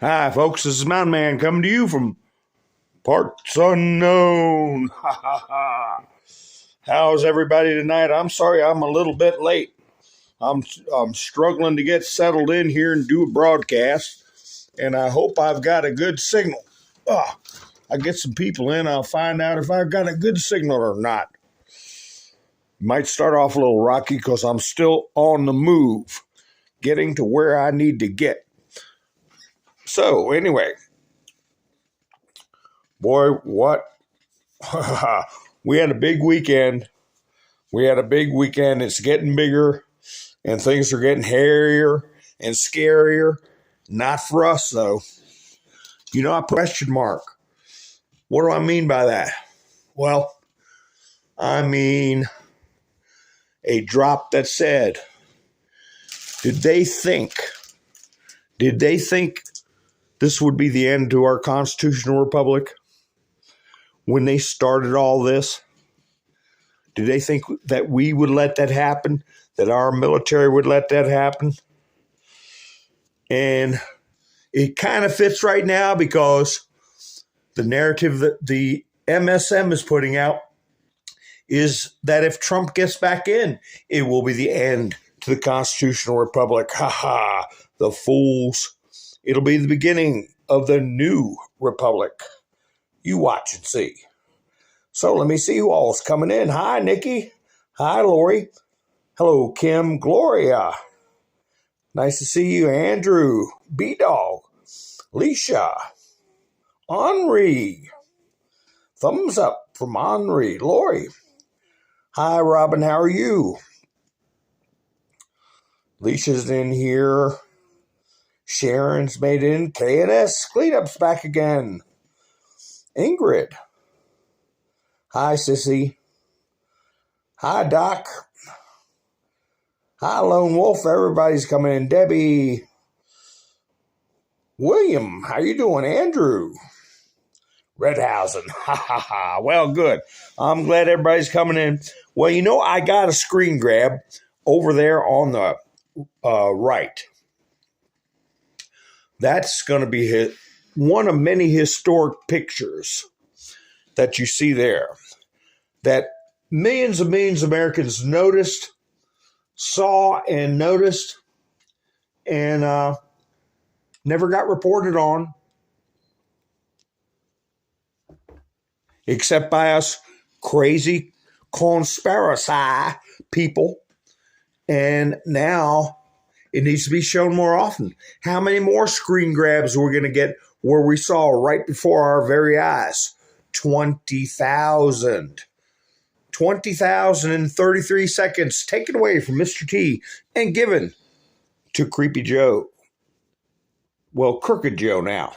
Hi, folks. This is Mountain Man coming to you from parts unknown. Ha ha ha. How's everybody tonight? I'm sorry I'm a little bit late. I'm struggling to get settled in here and do a broadcast, and I hope I've got a good signal. I get some people in. I'll find out if I've got a good signal or not. Might start off a little rocky because I'm still on the move, getting to where I need to get. So, anyway, boy, what? We had a big weekend. It's getting bigger, and things are getting hairier and scarier. Not for us, though. I question mark. What do I mean by that? Well, I mean a drop that said, did they think this would be the end to our constitutional republic when they started all this? Did they think that we would let that happen, that our military would let that happen? And it kind of fits right now because the narrative that the MSM is putting out is that if Trump gets back in, it will be the end to the constitutional republic. Ha ha, the fools. It'll be the beginning of the new republic. You watch and see. So let me see who all's coming in. Hi, Nikki. Hi, Lori. Hello, Kim. Gloria. Nice to see you, Andrew. B-Dog. Leisha. Henri. Thumbs up from Henri. Lori. Hi, Robin. How are you? Leisha's in here. Sharon's made in. K&S Cleanup's back again. Ingrid. Hi, Sissy. Hi, Doc. Hi, Lone Wolf. Everybody's coming in. Debbie. William. How you doing? Andrew. Redhausen. Ha, ha, ha. Well, good. I'm glad everybody's coming in. Well, I got a screen grab over there on the right. That's going to be one of many historic pictures that you see there that millions and millions of Americans saw and noticed, and never got reported on, except by us crazy conspiracy people. And now it needs to be shown more often. How many more screen grabs are we going to get where we saw right before our very eyes? 20,000. 20,000 in 33 seconds taken away from Mr. T and given to Creepy Joe. Well, Crooked Joe now.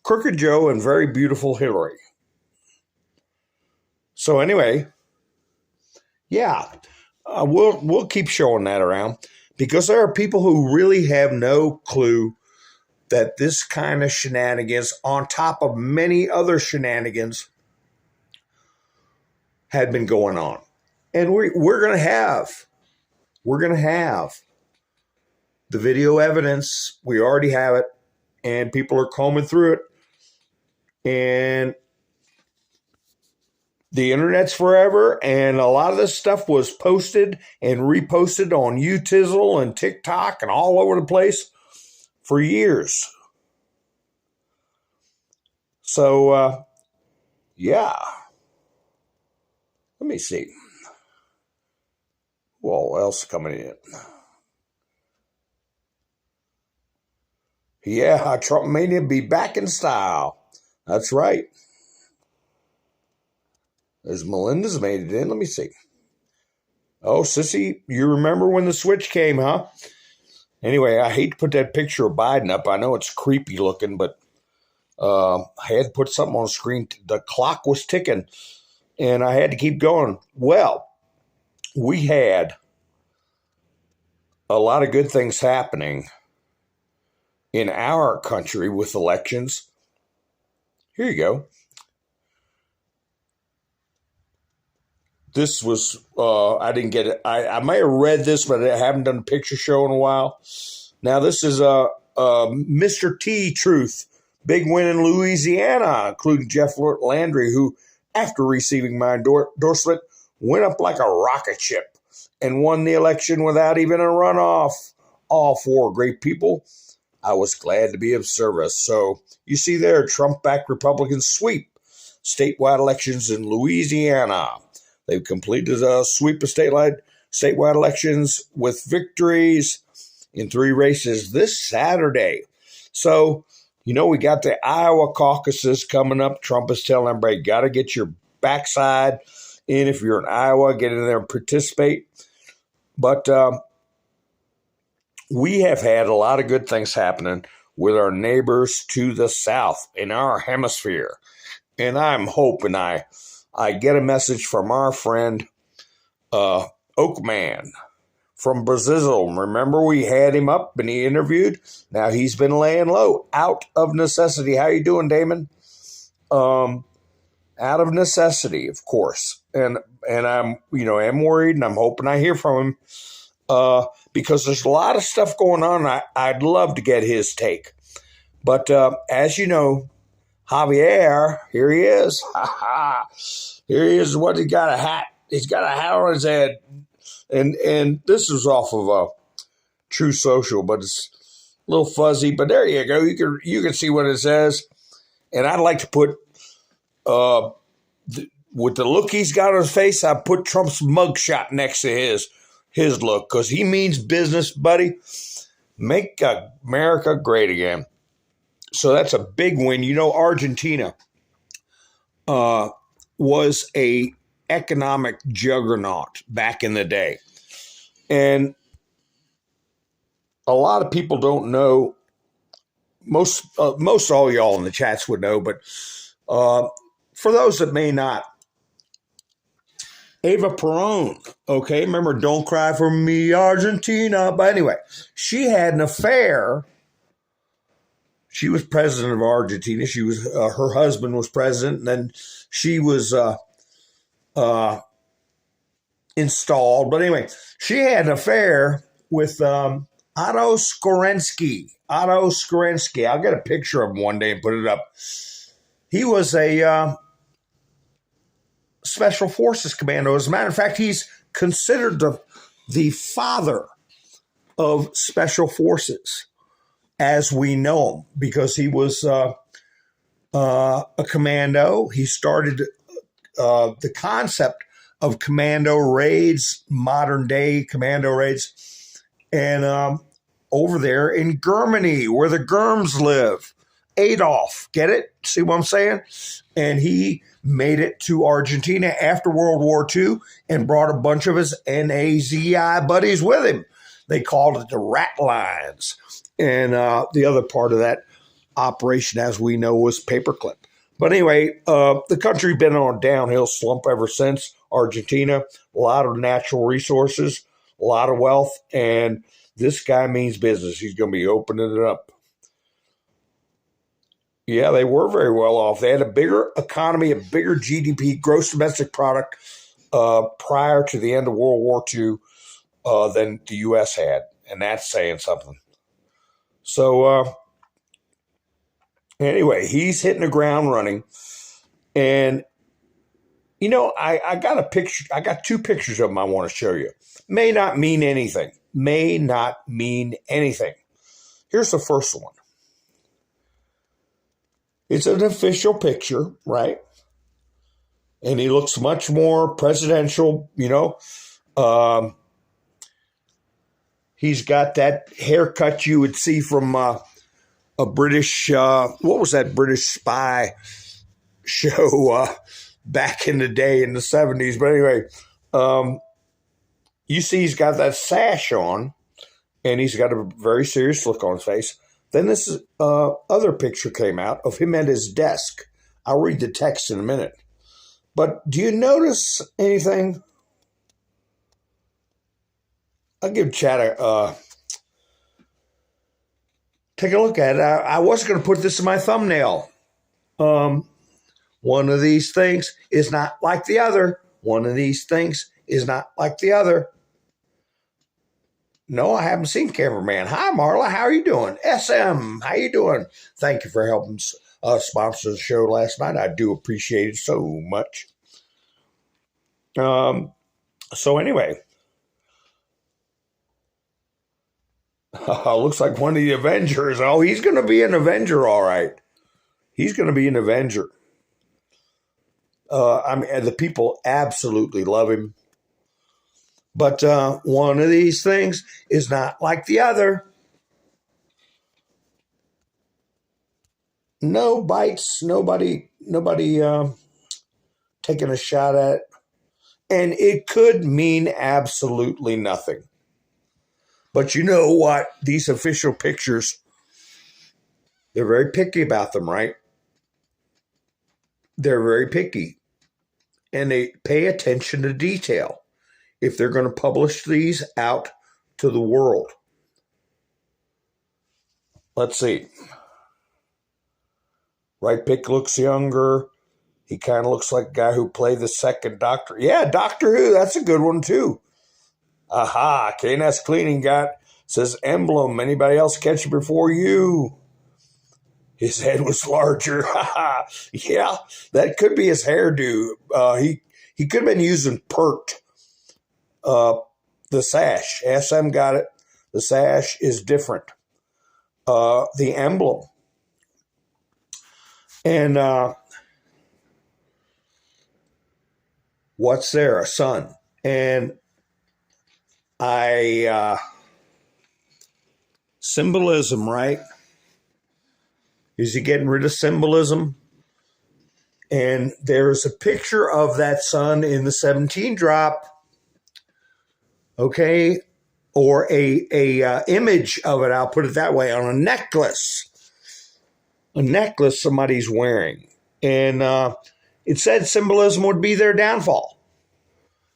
Crooked Joe and very beautiful Hillary. So anyway, yeah, we'll keep showing that around because there are people who really have no clue that this kind of shenanigans, on top of many other shenanigans, had been going on. And we're going to have the video evidence. We already have it, and people are combing through it. And the internet's forever, and a lot of this stuff was posted and reposted on UTizzle and TikTok and all over the place for years. So, yeah. Let me see. What else coming in? Yeah, Trump mania be back in style. That's right. As Melinda's made it in. Let me see. Oh, Sissy, you remember when the switch came, huh? Anyway, I hate to put that picture of Biden up. I know it's creepy looking, but I had to put something on the screen. The clock was ticking, and I had to keep going. Well, we had a lot of good things happening in our country with elections. Here you go. This was, I didn't get it. I may have read this, but I haven't done a picture show in a while. Now, this is a Mr. T Truth, big win in Louisiana, including Jeff Landry, who, after receiving my endorsement, went up like a rocket ship and won the election without even a runoff. All four great people. I was glad to be of service. So you see there, Trump-backed Republicans sweep statewide elections in Louisiana. They've completed a sweep of statewide elections with victories in 3 races this Saturday. So, we got the Iowa caucuses coming up. Trump is telling everybody, got to get your backside in. If you're in Iowa, get in there and participate. But we have had a lot of good things happening with our neighbors to the south in our hemisphere. And I'm hoping I get a message from our friend Oakman from Brazil. Remember, we had him up and he interviewed. Now he's been laying low out of necessity. How you doing, Damon? Out of necessity, of course. And I'm, am worried, and I'm hoping I hear from him because there's a lot of stuff going on. I'd love to get his take. But as you know, Javier, here he is. Here he is. What, he got a hat. He's got a hat on his head. And this is off of True Social, but it's a little fuzzy. But there you go. You can see what it says. And I'd like to put, with the look he's got on his face, I put Trump's mugshot next to his look because he means business, buddy. Make America great again. So that's a big win. Argentina was a economic juggernaut back in the day. And a lot of people don't know, most all y'all in the chats would know, but for those that may not, Eva Perón, okay, remember Don't Cry for Me, Argentina. But anyway, she had an affair. She was president of Argentina. She was her husband was president, and then she was installed. But anyway, she had an affair with Otto Skorensky. Otto Skorensky. I'll get a picture of him one day and put it up. He was a Special Forces commando. As a matter of fact, he's considered the father of Special Forces as we know him, because he was a commando. He started the concept of commando raids, modern day commando raids, and over there in Germany, where the Germs live. Adolf, get it? See what I'm saying? And he made it to Argentina after World War II and brought a bunch of his NAZI buddies with him. They called it the Rat Lines. And the other part of that operation, as we know, was Paperclip. But anyway, the country been on a downhill slump ever since. Argentina, a lot of natural resources, a lot of wealth, and this guy means business. He's going to be opening it up. Yeah, they were very well off. They had a bigger economy, a bigger GDP, gross domestic product, prior to the end of World War II than the U.S. had, and that's saying something. So anyway, he's hitting the ground running, and I got a picture. I got 2 pictures of him I want to show you. May not mean anything. May not mean anything. Here's the first one. It's an official picture, right? And he looks much more presidential, He's got that haircut you would see from a British, what was that British spy show back in the day in the 70s? But anyway, you see he's got that sash on, and he's got a very serious look on his face. Then this other picture came out of him at his desk. I'll read the text in a minute. But do you notice anything? I'll give Chad take a look at it. I wasn't going to put this in my thumbnail. One of these things is not like the other. One of these things is not like the other. No, I haven't seen Cameraman. Hi, Marla. How are you doing? SM, how you doing? Thank you for helping sponsor the show last night. I do appreciate it so much. So anyway, looks like one of the Avengers. Oh, he's going to be an Avenger, all right. He's going to be an Avenger. The people absolutely love him. But one of these things is not like the other. No bites, nobody taking a shot at it. And it could mean absolutely nothing. But you know what? These official pictures, they're very picky about them, right? They're very picky. And they pay attention to detail if they're going to publish these out to the world. Let's see. Right pick looks younger. He kind of looks like a guy who played the second Doctor. Yeah, Doctor Who. That's a good one, too. Aha. KNS Cleaning says emblem. Anybody else catch it before you? His head was larger. Yeah, that could be his hairdo. He could have been using Pert. The sash. SM got it. The sash is different. The emblem. And what's there? A sun. And symbolism, right? Is he getting rid of symbolism? And there's a picture of that sun in the 17 drop. Okay. Or a image of it, I'll put it that way, on a necklace. A necklace somebody's wearing. And it said symbolism would be their downfall.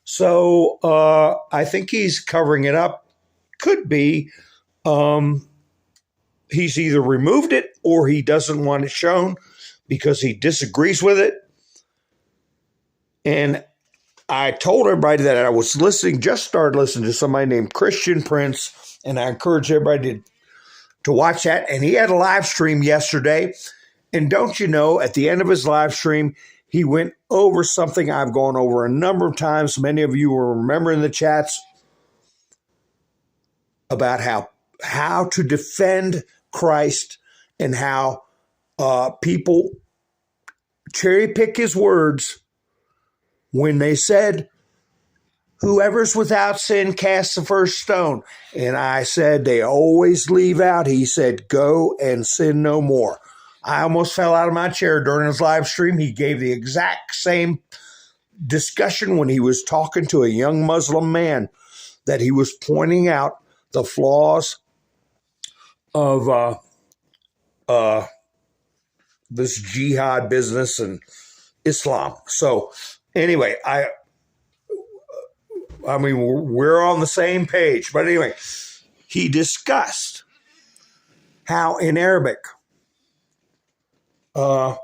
So I think he's covering it up. Could be he's either removed it or he doesn't want it shown because he disagrees with it. And I told everybody that I was just started listening to somebody named Christian Prince, and I encourage everybody to watch that. And he had a live stream yesterday. And don't you know, at the end of his live stream, he went over something I've gone over a number of times. Many of you will remember in the chats about how to defend Christ and how people cherry pick his words when they said, whoever's without sin casts the first stone. And I said, they always leave out, he said, go and sin no more. I almost fell out of my chair during his live stream. He gave the exact same discussion when he was talking to a young Muslim man, that he was pointing out the flaws of this jihad business and Islam. So anyway, I mean, we're on the same page. But anyway, he discussed how in Arabic, Allah,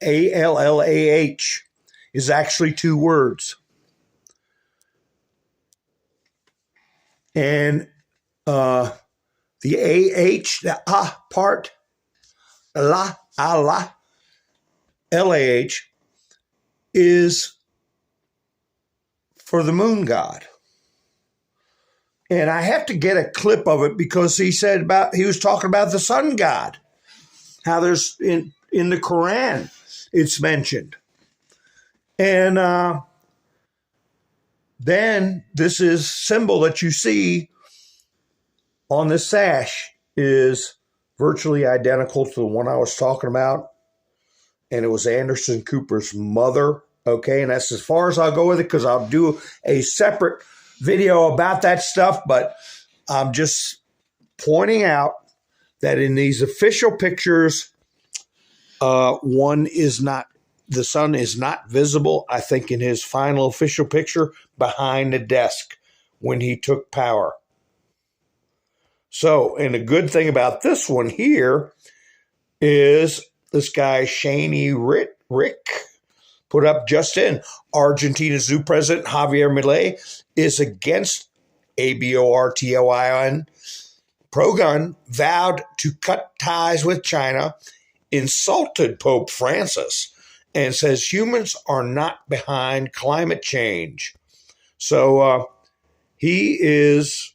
A-L-L-A-H, is actually two words. And the A-H, the ah part, Allah, L-A-H, is for the moon god. And I have to get a clip of it because he was talking about the sun god. How there's in the Quran, it's mentioned. And then this is symbol that you see on this sash is virtually identical to the one I was talking about. And it was Anderson Cooper's mother. Okay. And that's as far as I'll go with it, because I'll do a separate video about that stuff. But I'm just pointing out that in these official pictures, the sun is not visible, I think, in his final official picture behind the desk when he took power. So, and the good thing about this one here is this guy, Shaney Rick, put up just in. Argentina's new president, Javier Milei, is against abortion, pro-gun, vowed to cut ties with China, insulted Pope Francis, and says humans are not behind climate change. So he is,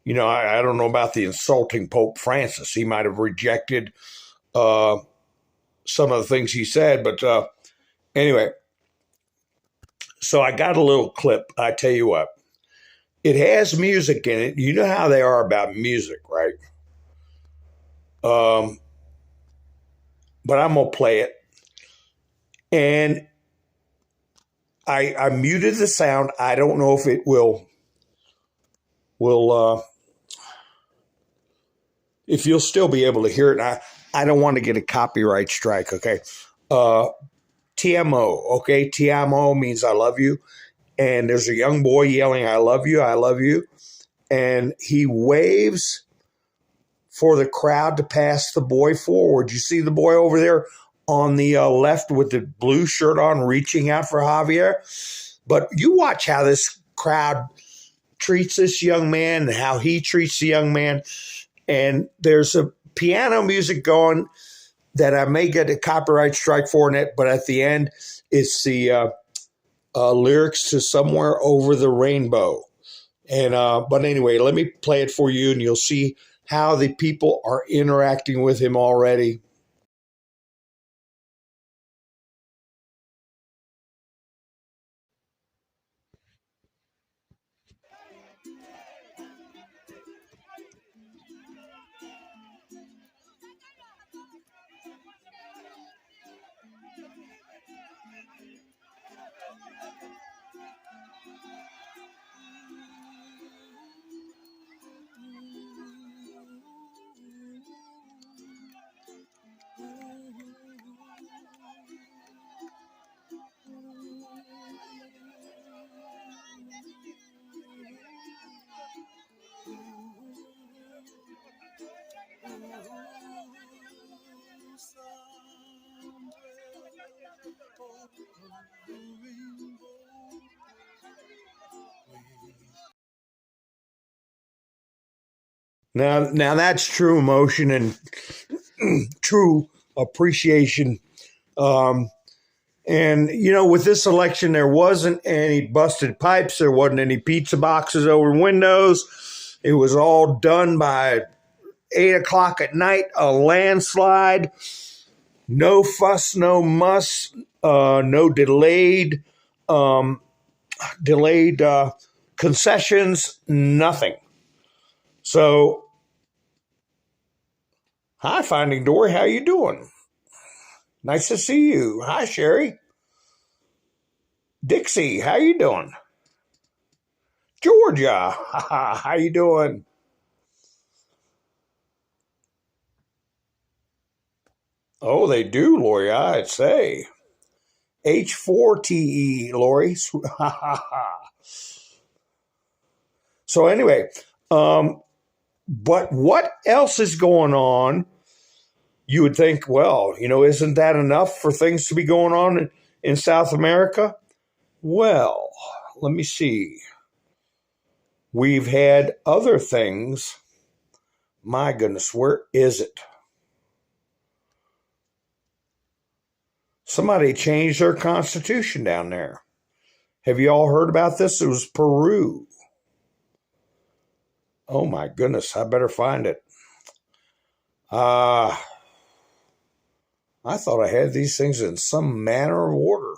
I don't know about the insulting Pope Francis. He might have rejected some of the things he said, but anyway, so I got a little clip. I tell you what, it has music in it. You know how they are about music, right? But I'm going to play it. And I muted the sound. I don't know if it will if you'll still be able to hear it. I don't want to get a copyright strike, okay? TMO, okay? TMO means I love you. And there's a young boy yelling, I love you, I love you. And he waves for the crowd to pass the boy forward. You see the boy over there on the left with the blue shirt on, reaching out for Javier. But you watch how this crowd treats this young man and how he treats the young man. And there's a piano music going that I may get a copyright strike for in it, but at the end, it's the lyrics to Somewhere Over the Rainbow. And but anyway, let me play it for you, and you'll see how the people are interacting with him already. Now that's true emotion and true appreciation. And, with this election, there wasn't any busted pipes. There wasn't any pizza boxes over windows. It was all done by 8 o'clock at night, a landslide. No fuss, no muss, no delayed concessions, nothing. So, hi, Finding Dory. How you doing? Nice to see you. Hi, Sherry. Dixie, how you doing? Georgia, how you doing? Oh, they do, Lori, I'd say. H4TE, Lori. So anyway, but what else is going on? You would think, well, isn't that enough for things to be going on in South America? Well, let me see. We've had other things. My goodness, where is it? Somebody changed their constitution down there. Have you all heard about this? It was Peru. Oh my goodness, I better find it. I thought I had these things in some manner of order.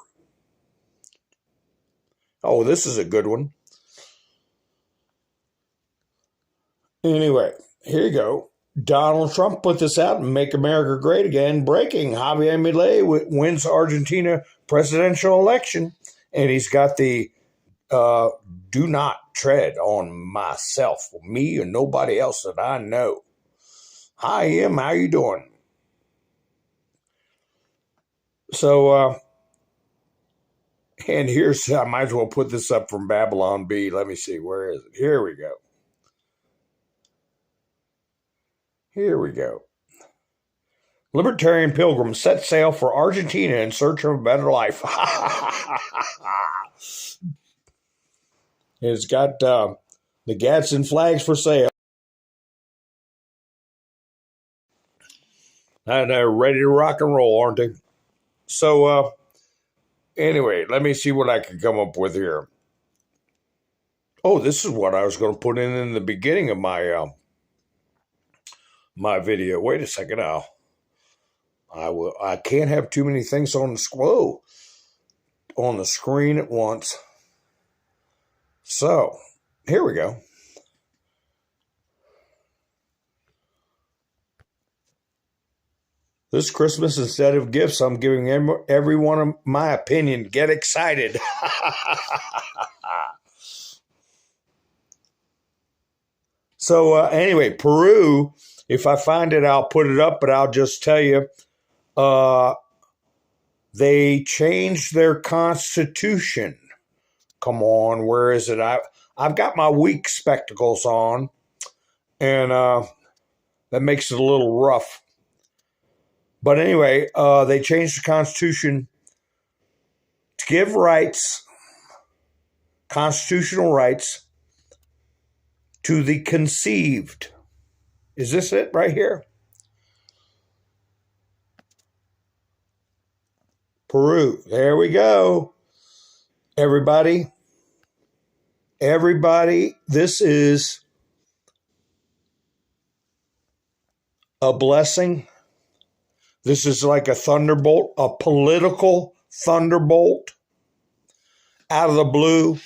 Oh, this is a good one. Anyway, here you go. Donald Trump put this out and Make America Great Again. Breaking, Javier Milei wins Argentina presidential election. And he's got the do not tread on myself, me or nobody else that I know. Hi, Em. How you doing? So, and here's, I might as well put this up from Babylon B. Let me see. Where is it? Here we go. Here we go. Libertarian pilgrims set sail for Argentina in search of a better life. It's got the Gadsden flags for sale. And they're ready to rock and roll, aren't they? So, anyway, let me see what I can come up with here. Oh, this is what I was going to put in the beginning of my my video. Wait a second now. I can't have too many things on the screen at once. So, here we go. This Christmas, instead of gifts, I'm giving everyone my opinion. Get excited. So anyway, Peru, if I find it, I'll put it up, but I'll just tell you, they changed their constitution. Come on, where is it? I've got my weak spectacles on, and that makes it a little rough. But anyway, they changed the constitution to give rights, constitutional rights, to the conceived. Is this it right here? Peru. There we go. Everybody, this is a blessing. This is like a thunderbolt, a political thunderbolt out of the blue.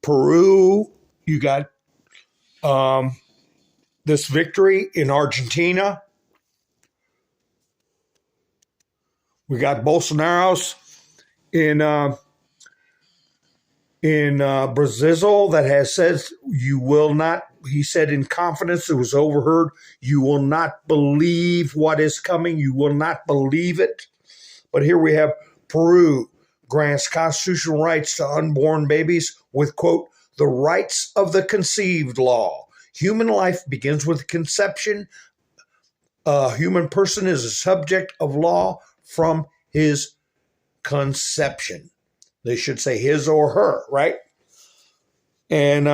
Peru, you got this victory in Argentina. We got Bolsonaro's in Brazil that has said you will not. He said in confidence, it was overheard, you will not believe what is coming. You will not believe it. But here we have Peru grants constitutional rights to unborn babies with, quote, the rights of the conceived law. Human life begins with conception. A human person is a subject of law from his conception. They should say his or her, right? And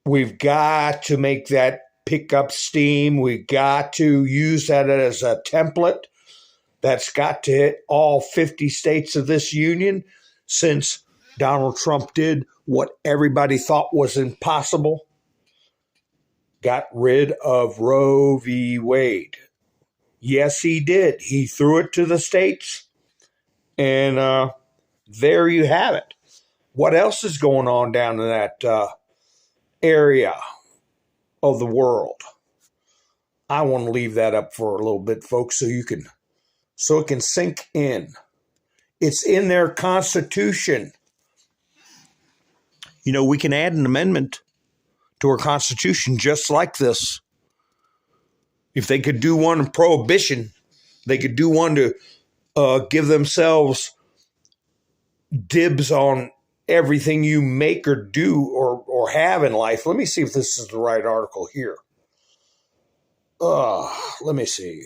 we've got to make that pick up steam. We've got to use that as a template that's got to hit all 50 states of this union, since Donald Trump did what everybody thought was impossible. Got rid of Roe v. Wade. Yes, he did. He threw it to the states. And there you have it. What else is going on down in that area of the world? I want to leave that up for a little bit, folks, so it can sink in. It's in their Constitution. You know, we can add an amendment to our Constitution just like this. If they could do one in prohibition, they could do one to give themselves dibs on everything you make or do or have in life. Let me see if this is the right article here. Let me see.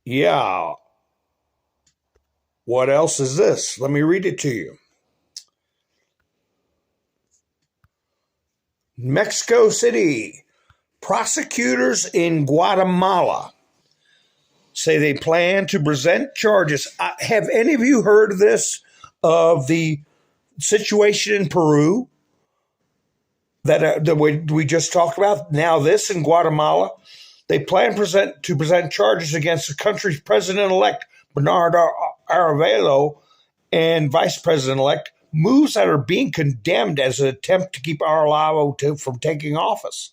Yeah. What else is this? Let me read it to you. Mexico City. Prosecutors in Guatemala say they plan to present charges. Have any of you heard of this, of the situation in Peru that we just talked about? Now this in Guatemala, they plan to present charges against the country's president-elect, Bernardo Arevalo, and vice president-elect, moves that are being condemned as an attempt to keep Arevalo from taking office.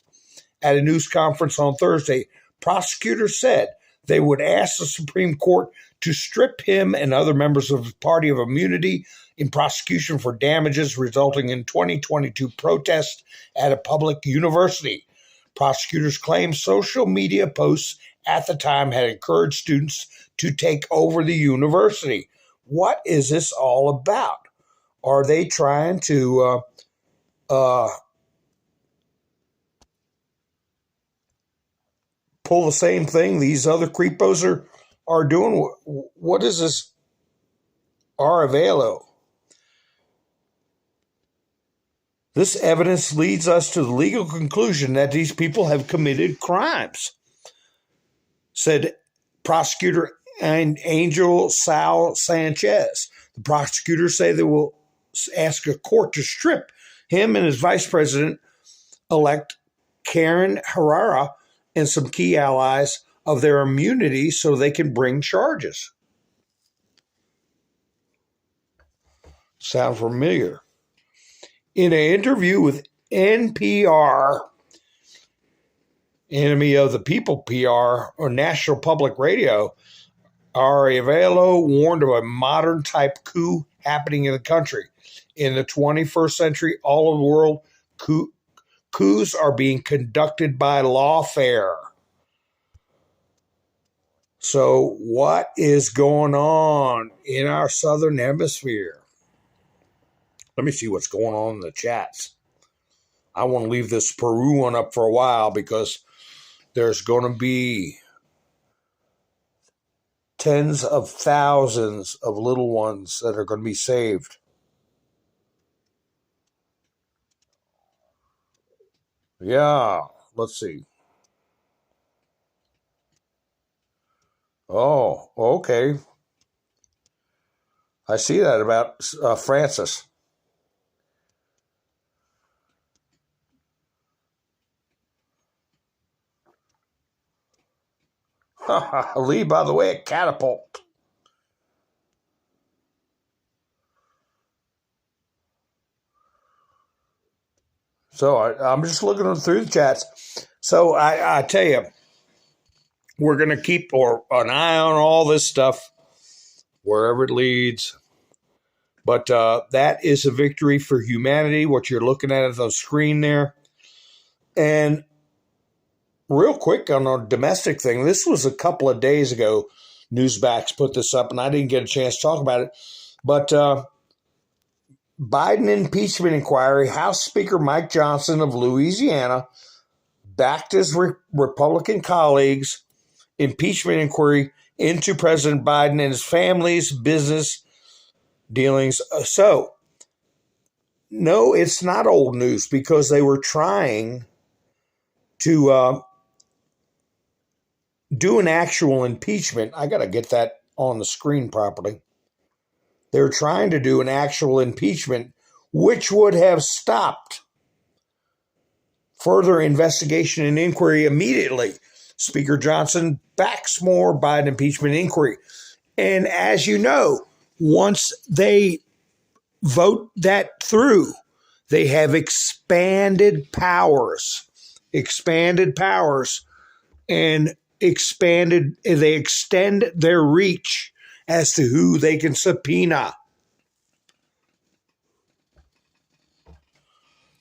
At a news conference on Thursday, prosecutors said they would ask the Supreme Court to strip him and other members of his party of immunity in prosecution for damages resulting in 2022 protests at a public university. Prosecutors claim social media posts at the time had encouraged students to take over the university. What is this all about? Are they trying to pull the same thing these other creepos are doing? What is this Aravelo? This evidence leads us to the legal conclusion that these people have committed crimes, said prosecutor Angel Sal Sanchez. The prosecutors say they will ask a court to strip him and his vice president-elect Karen Herrera and some key allies of their immunity so they can bring charges. Sound familiar? In an interview with NPR, Enemy of the People PR, or National Public Radio, Arevalo warned of a modern-type coup happening in the country. In the 21st century, all of the world coups are being conducted by lawfare. So what is going on in our southern hemisphere? Let me see what's going on in the chats. I want to leave this Peru one up for a while because there's going to be tens of thousands of little ones that are going to be saved. Yeah, let's see. Oh, okay. I see that about Francis. Lee, by the way, at Catapult. So I'm just looking through the chats. So I tell you, we're going to keep an eye on all this stuff, wherever it leads. But that is a victory for humanity, what you're looking at the screen there. And real quick on a domestic thing, this was a couple of days ago. Newsbacks put this up, and I didn't get a chance to talk about it. But Biden impeachment inquiry, House Speaker Mike Johnson of Louisiana backed his Republican colleagues' impeachment inquiry into President Biden and his family's business dealings. So, no, it's not old news because they were trying to do an actual impeachment. I got to get that on the screen properly. They're trying to do an actual impeachment, which would have stopped further investigation and inquiry immediately. Speaker Johnson backs more Biden impeachment inquiry. And as you know, once they vote that through, they have expanded powers, and they extend their reach as to who they can subpoena.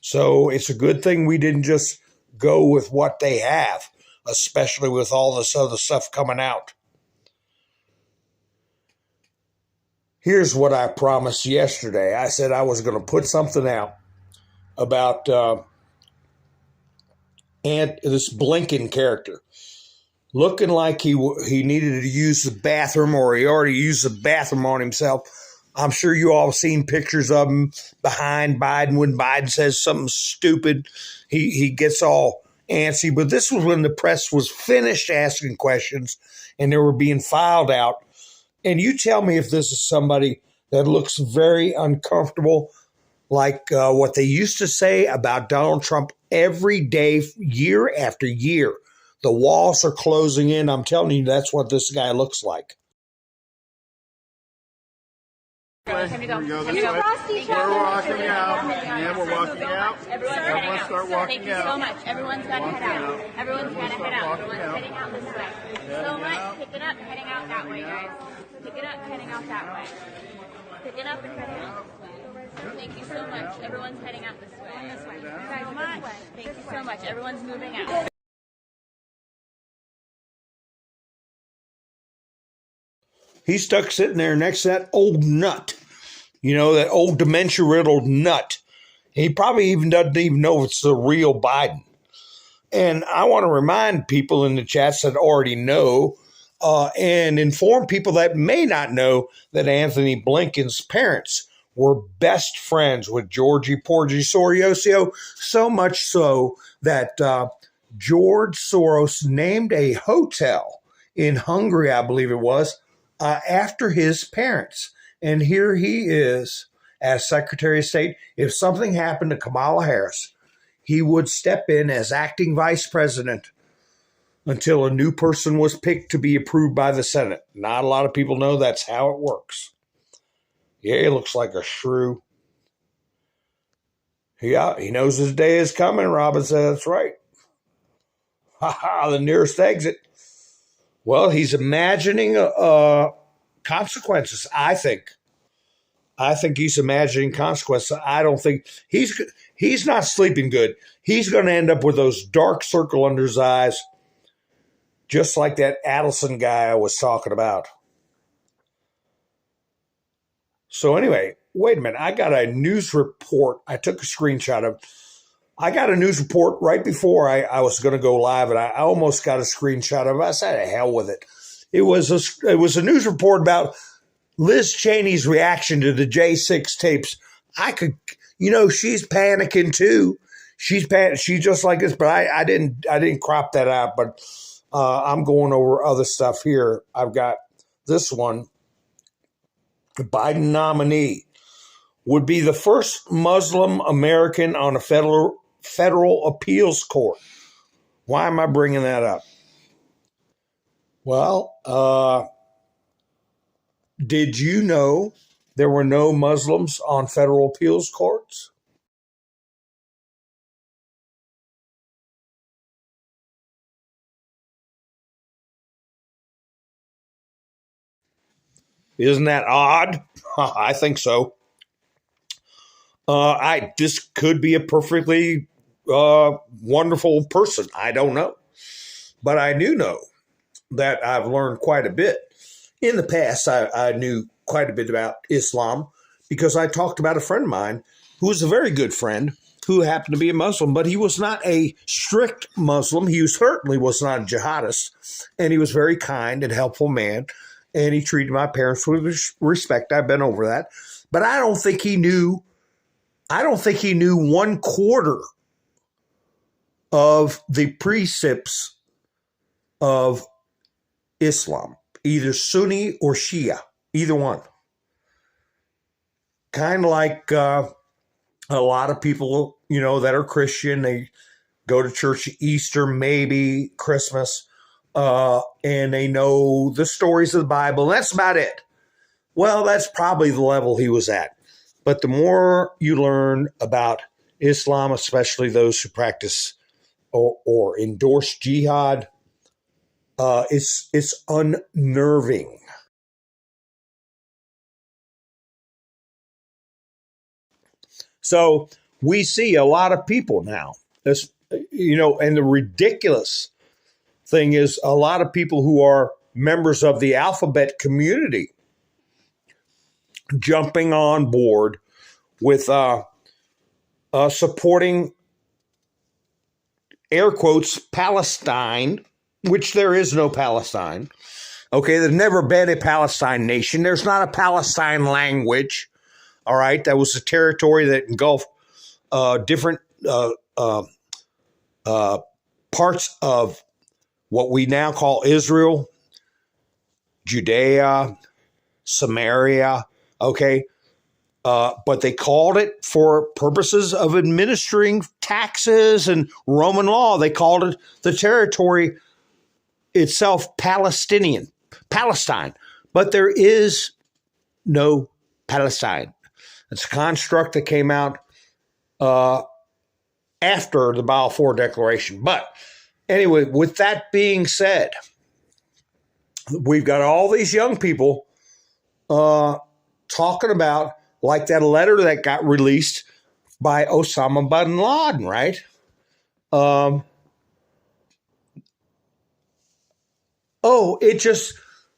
So it's a good thing we didn't just go with what they have, especially with all this other stuff coming out. Here's what I promised yesterday. I said I was going to put something out about this Blinken character. Looking like he needed to use the bathroom, or he already used the bathroom on himself. I'm sure you all have seen pictures of him behind Biden when Biden says something stupid. He gets all antsy. But this was when the press was finished asking questions and they were being filed out. And you tell me if this is somebody that looks very uncomfortable, like what they used to say about Donald Trump every day, year after year. The walls are closing in. I'm telling you, that's what this guy looks like. Time to go. We're walking out. Yeah, we're walking out. Everyone start walking out. Thank you so much. Everyone's got to head out. Everyone's got to head out. Everyone's heading out this way. So much. Pick it up, heading out that way, guys. Pick it up, heading out that way. Pick it up and heading out this way. Thank you so much. Everyone's heading out this way. This way. Thank you so much. Everyone's moving out. He's stuck sitting there next to that old nut. You know, that old dementia-riddled nut. He probably even doesn't even know if it's the real Biden. And I want to remind people in the chats that already know and inform people that may not know that Anthony Blinken's parents were best friends with Georgie Porgy Sorosio, so much so that George Soros named a hotel in Hungary, I believe it was, after his parents. And here he is as Secretary of State. If something happened to Kamala Harris, he would step in as acting vice president until a new person was picked to be approved by the Senate. Not a lot of people know that's how it works. Yeah, he looks like a shrew. Yeah, he knows his day is coming, Robin said. That's right. Ha ha, the nearest exit. Well, he's imagining consequences, I think. I think he's imagining consequences. I don't think he's not sleeping good. He's going to end up with those dark circle under his eyes, just like that Adelson guy I was talking about. So anyway, wait a minute. I got a news report. I took a screenshot of. I got a news report right before I was going to go live, and I almost got a screenshot of it. I said, "To hell with it." It was a news report about Liz Cheney's reaction to the J6 tapes. She's panicking too. She's just like this, but I didn't crop that out. But I'm going over other stuff here. I've got this one. The Biden nominee would be the first Muslim American on a federal appeals court. Why am I bringing that up? Well, did you know there were no Muslims on federal appeals courts? Isn't that odd? I think so. This could be a perfectly wonderful person. I don't know. But I do know that I've learned quite a bit. In the past, I knew quite a bit about Islam because I talked about a friend of mine who was a very good friend who happened to be a Muslim, but he was not a strict Muslim. He certainly was not a jihadist, and he was a very kind and helpful man, and he treated my parents with respect. I've been over that. But I don't think he knew 1/4 of the precepts of Islam, either Sunni or Shia, either one. Kind of like a lot of people, that are Christian, they go to church Easter, maybe Christmas, and they know the stories of the Bible. That's about it. Well, that's probably the level he was at. But the more you learn about Islam, especially those who practice or endorse jihad, it's unnerving. So we see a lot of people now, and the ridiculous thing is a lot of people who are members of the alphabet community jumping on board with supporting, air quotes, Palestine, which there is no Palestine. Okay, there's never been a Palestine nation. There's not a Palestine language. All right, that was a territory that engulfed different parts of what we now call Israel, Judea, Samaria. Okay, but they called it, for purposes of administering taxes and Roman law, they called it the territory itself Palestine. But there is no Palestine. It's a construct that came out after the Balfour Declaration. But anyway, with that being said, we've got all these young people talking about, like that letter that got released by Osama bin Laden, right? It just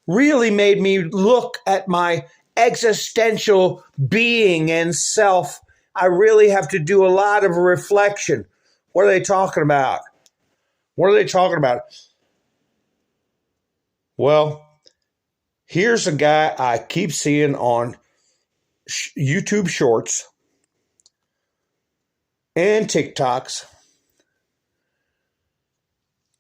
really made me look at my existential being and self. I really have to do a lot of reflection. What are they talking about? What are they talking about? Well, here's a guy I keep seeing on YouTube Shorts and TikToks.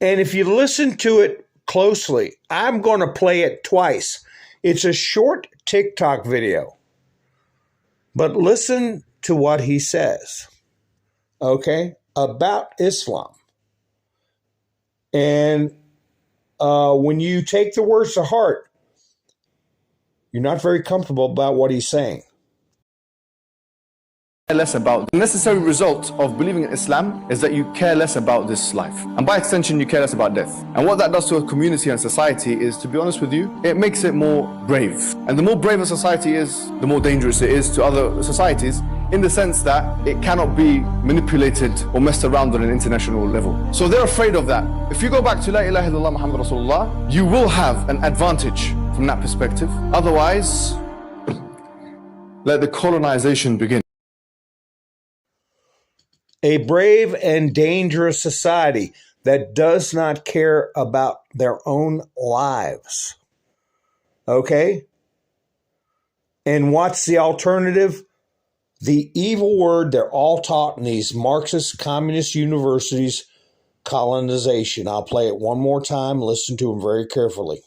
And if you listen to it closely, I'm going to play it twice. It's a short TikTok video. But listen to what he says, okay, about Islam. And when you take the words to heart, you're not very comfortable about what he's saying. Less about the necessary result of believing in Islam is that you care less about this life, and by extension you care less about death. And what that does to a community and society is, to be honest with you, it makes it more brave. And the more brave a society is, the more dangerous it is to other societies, in the sense that it cannot be manipulated or messed around on an international level. So they're afraid of that. If you go back to La ilaha illallah Muhammad Rasulullah, you will have an advantage from that perspective. Otherwise, let the colonization begin. A brave and dangerous society that does not care about their own lives. Okay? And what's the alternative? The evil word they're all taught in these Marxist communist universities, colonization. I'll play it one more time. Listen to them very carefully.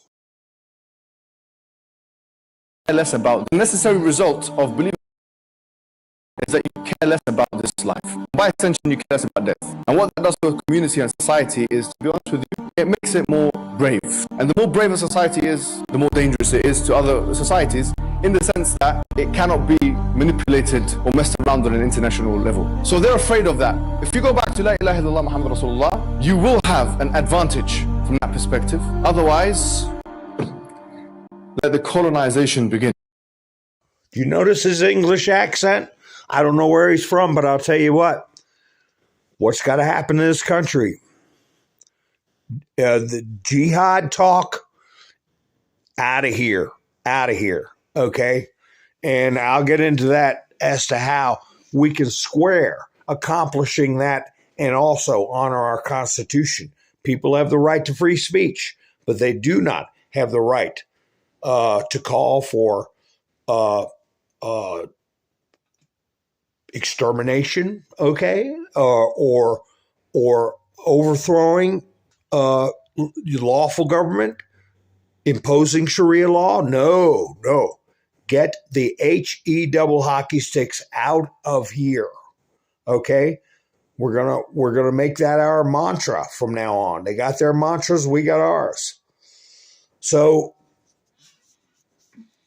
Less about the necessary result of believing is that you care less about this life. By extension, you care less about death. And what that does to a community and society is, to be honest with you, it makes it more brave. And the more brave a society is, the more dangerous it is to other societies, in the sense that it cannot be manipulated or messed around on an international level. So they're afraid of that. If you go back to La ilaha illallah Muhammad Rasulullah, you will have an advantage from that perspective. Otherwise, let the colonization begin. Do you notice his English accent? I don't know where he's from, but I'll tell you what's got to happen in this country. The jihad talk, out of here, okay? And I'll get into that as to how we can square accomplishing that and also honor our Constitution. People have the right to free speech, but they do not have the right to call for extermination, okay, or overthrowing lawful government, imposing Sharia law. No. Get the HE double hockey sticks out of here, okay? We're gonna make that our mantra from now on. They got their mantras, we got ours. So,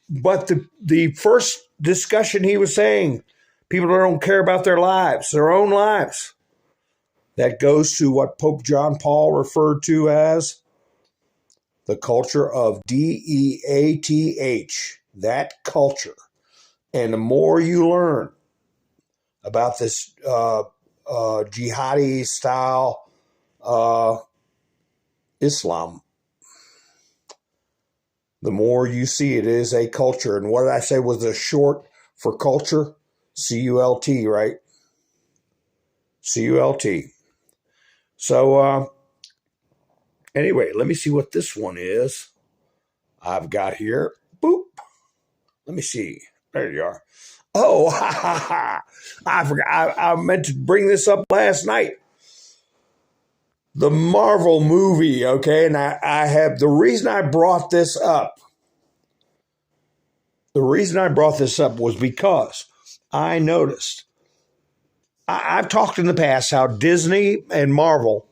but the first discussion he was saying, people don't care about their lives, their own lives. That goes to what Pope John Paul referred to as the culture of DEATH, that culture. And the more you learn about this jihadi style Islam, the more you see it is a culture. And what did I say was the short for culture? CULT, right? CULT. So, anyway, let me see what this one is. I've got here. Boop. Let me see. There you are. Oh, I forgot. I meant to bring this up last night. The Marvel movie, okay? And I have, the reason I brought this up was because I noticed, I've talked in the past how Disney and Marvel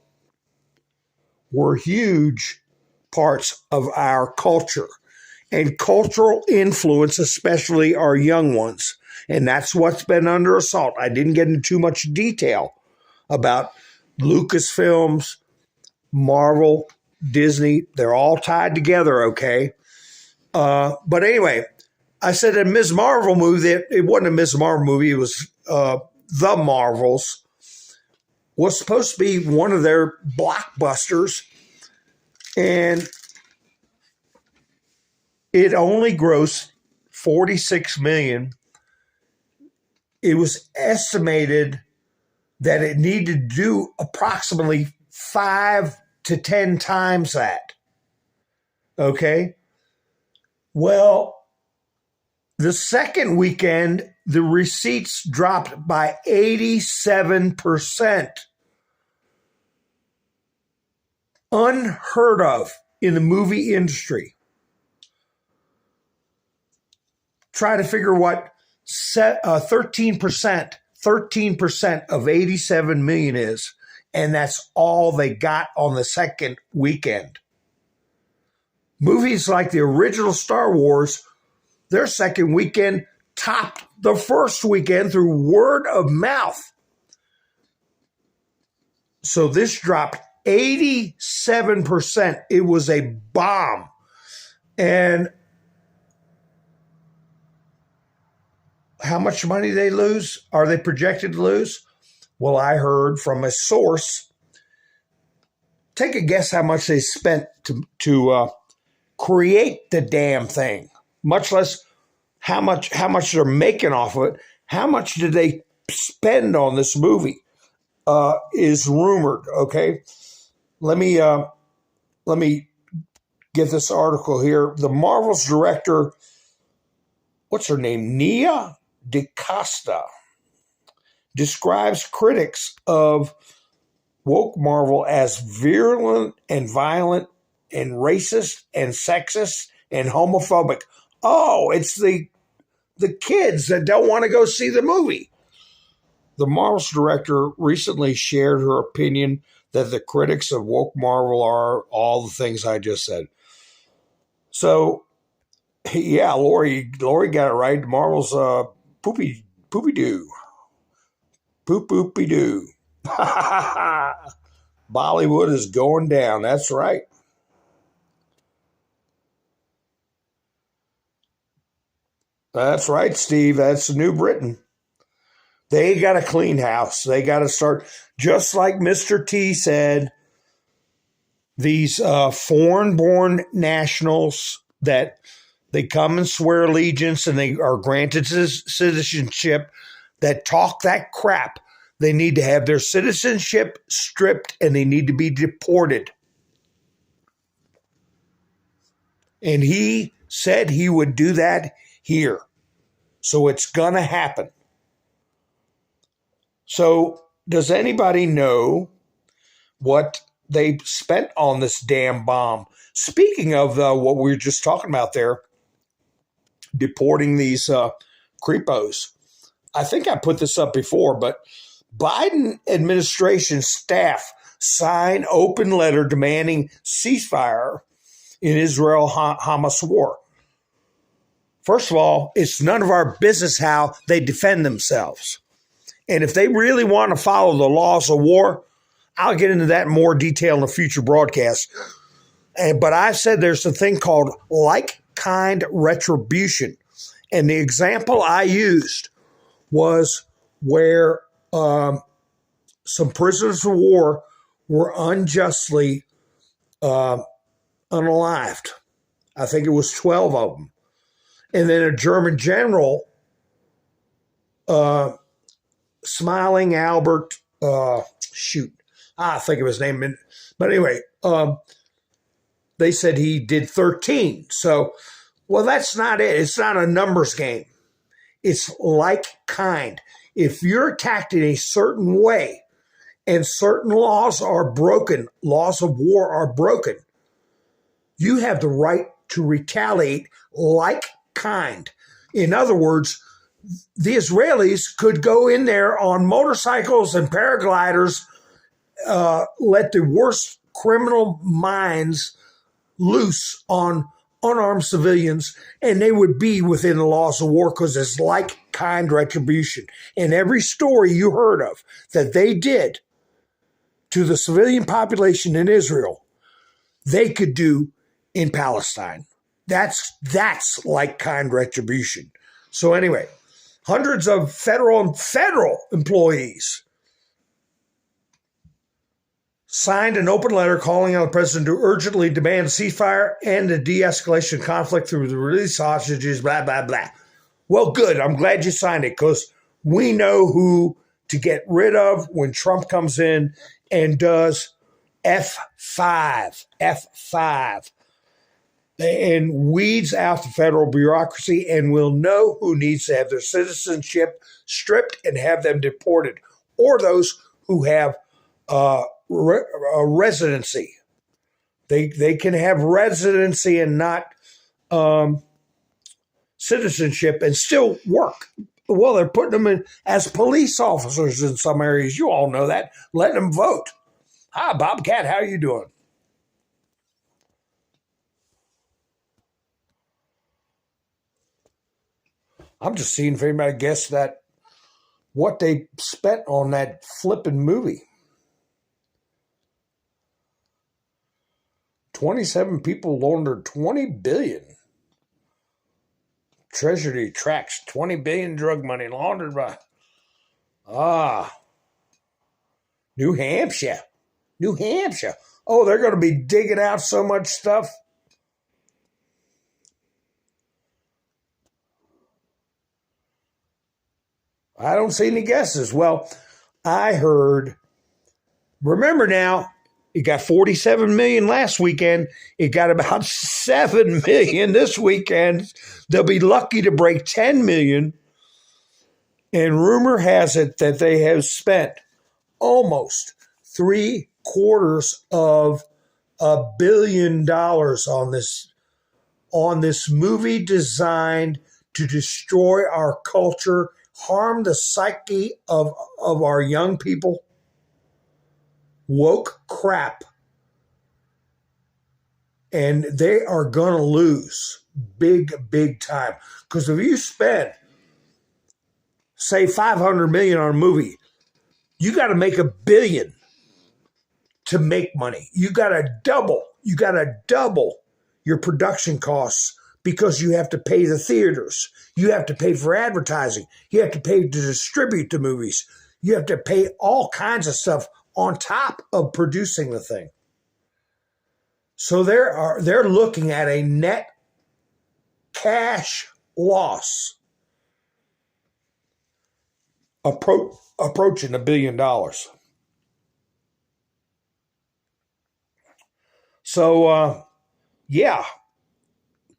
were huge parts of our culture and cultural influence, especially our young ones. And that's what's been under assault. I didn't get into too much detail about Lucasfilms, Marvel, Disney. They're all tied together, okay? But anyway, I said a Ms. Marvel movie, it wasn't a Ms. Marvel movie, it was The Marvels, was supposed to be one of their blockbusters, and it only grossed $46 million. It was estimated that it needed to do approximately 5 to 10 times that. Okay? Well, the second weekend, the receipts dropped by 87%. Unheard of in the movie industry. Try to figure what 13% of 87 million is, and that's all they got on the second weekend. Movies like the original Star Wars, their second weekend topped the first weekend through word of mouth. So this dropped 87%. It was a bomb. And how much money they lose? Are they projected to lose? Well, I heard from a source. Take a guess how much they spent to create the damn thing. Much less how much they're making off of it. How much did they spend on this movie? Is rumored. Okay, let me get this article here. The Marvel's director, what's her name, Nia DaCosta, describes critics of woke Marvel as virulent and violent and racist and sexist and homophobic. Oh, it's the kids that don't want to go see the movie. The Marvel's director recently shared her opinion that the critics of woke Marvel are all the things I just said. So, yeah, Lori got it right. Marvel's poopy doo. Poopy doo. Bollywood is going down. That's right. That's right, Steve. That's New Britain. They got to clean house. They got to start, just like Mr. T said, these foreign-born nationals that they come and swear allegiance and they are granted citizenship that talk that crap. They need to have their citizenship stripped and they need to be deported. And he said he would do that here. So it's going to happen. So does anybody know what they spent on this damn bomb? Speaking of what we were just talking about there, deporting these creepos. I think I put this up before, but Biden administration staff signed open letter demanding ceasefire in Israel-Hamas war. First of all, it's none of our business how they defend themselves. And if they really want to follow the laws of war, I'll get into that in more detail in a future broadcast. But I said there's a thing called like-kind retribution. And the example I used was where some prisoners of war were unjustly unalived. I think it was 12 of them. And then a German general, Smiling Albert, I think of his name. But anyway, they said he did 13. So, well, that's not it. It's not a numbers game. It's like kind. If you're attacked in a certain way and certain laws are broken, laws of war are broken, you have the right to retaliate like kind. In other words, the Israelis could go in there on motorcycles and paragliders, let the worst criminal minds loose on unarmed civilians, and they would be within the laws of war because it's like-kind retribution. And every story you heard of that they did to the civilian population in Israel, they could do in Palestine. That's like-kind retribution. So anyway, hundreds of federal employees signed an open letter calling on the president to urgently demand a ceasefire and a de-escalation of conflict through the release of hostages, blah, blah, blah. Well, good. I'm glad you signed it because we know who to get rid of when Trump comes in and does F5, and weeds out the federal bureaucracy, and we'll know who needs to have their citizenship stripped and have them deported, or those who have a residency. They can have residency and not citizenship and still work. Well, they're putting them in as police officers in some areas. You all know that. Letting them vote. Hi, Bobcat. How are you doing? I'm just seeing if anybody guessed that what they spent on that flipping movie. 27 people laundered $20 billion. Treasury tracks $20 billion drug money laundered by New Hampshire. Oh, they're going to be digging out so much stuff. I don't see any guesses. Well, I heard, remember now, it got 47 million last weekend. It got about 7 million this weekend. They'll be lucky to break 10 million. And rumor has it that they have spent almost $750 million on this movie designed to destroy our culture, harm the psyche of our young people. Woke crap. And they are going to lose big time. Because if you spend, say, $500 million on a movie, you got to make $1 billion to make money. You got to double your production costs because you have to pay the theaters. You have to pay for advertising. You have to pay to distribute the movies. You have to pay all kinds of stuff on top of producing the thing. So they're looking at a net cash loss approaching $1 billion. So, yeah,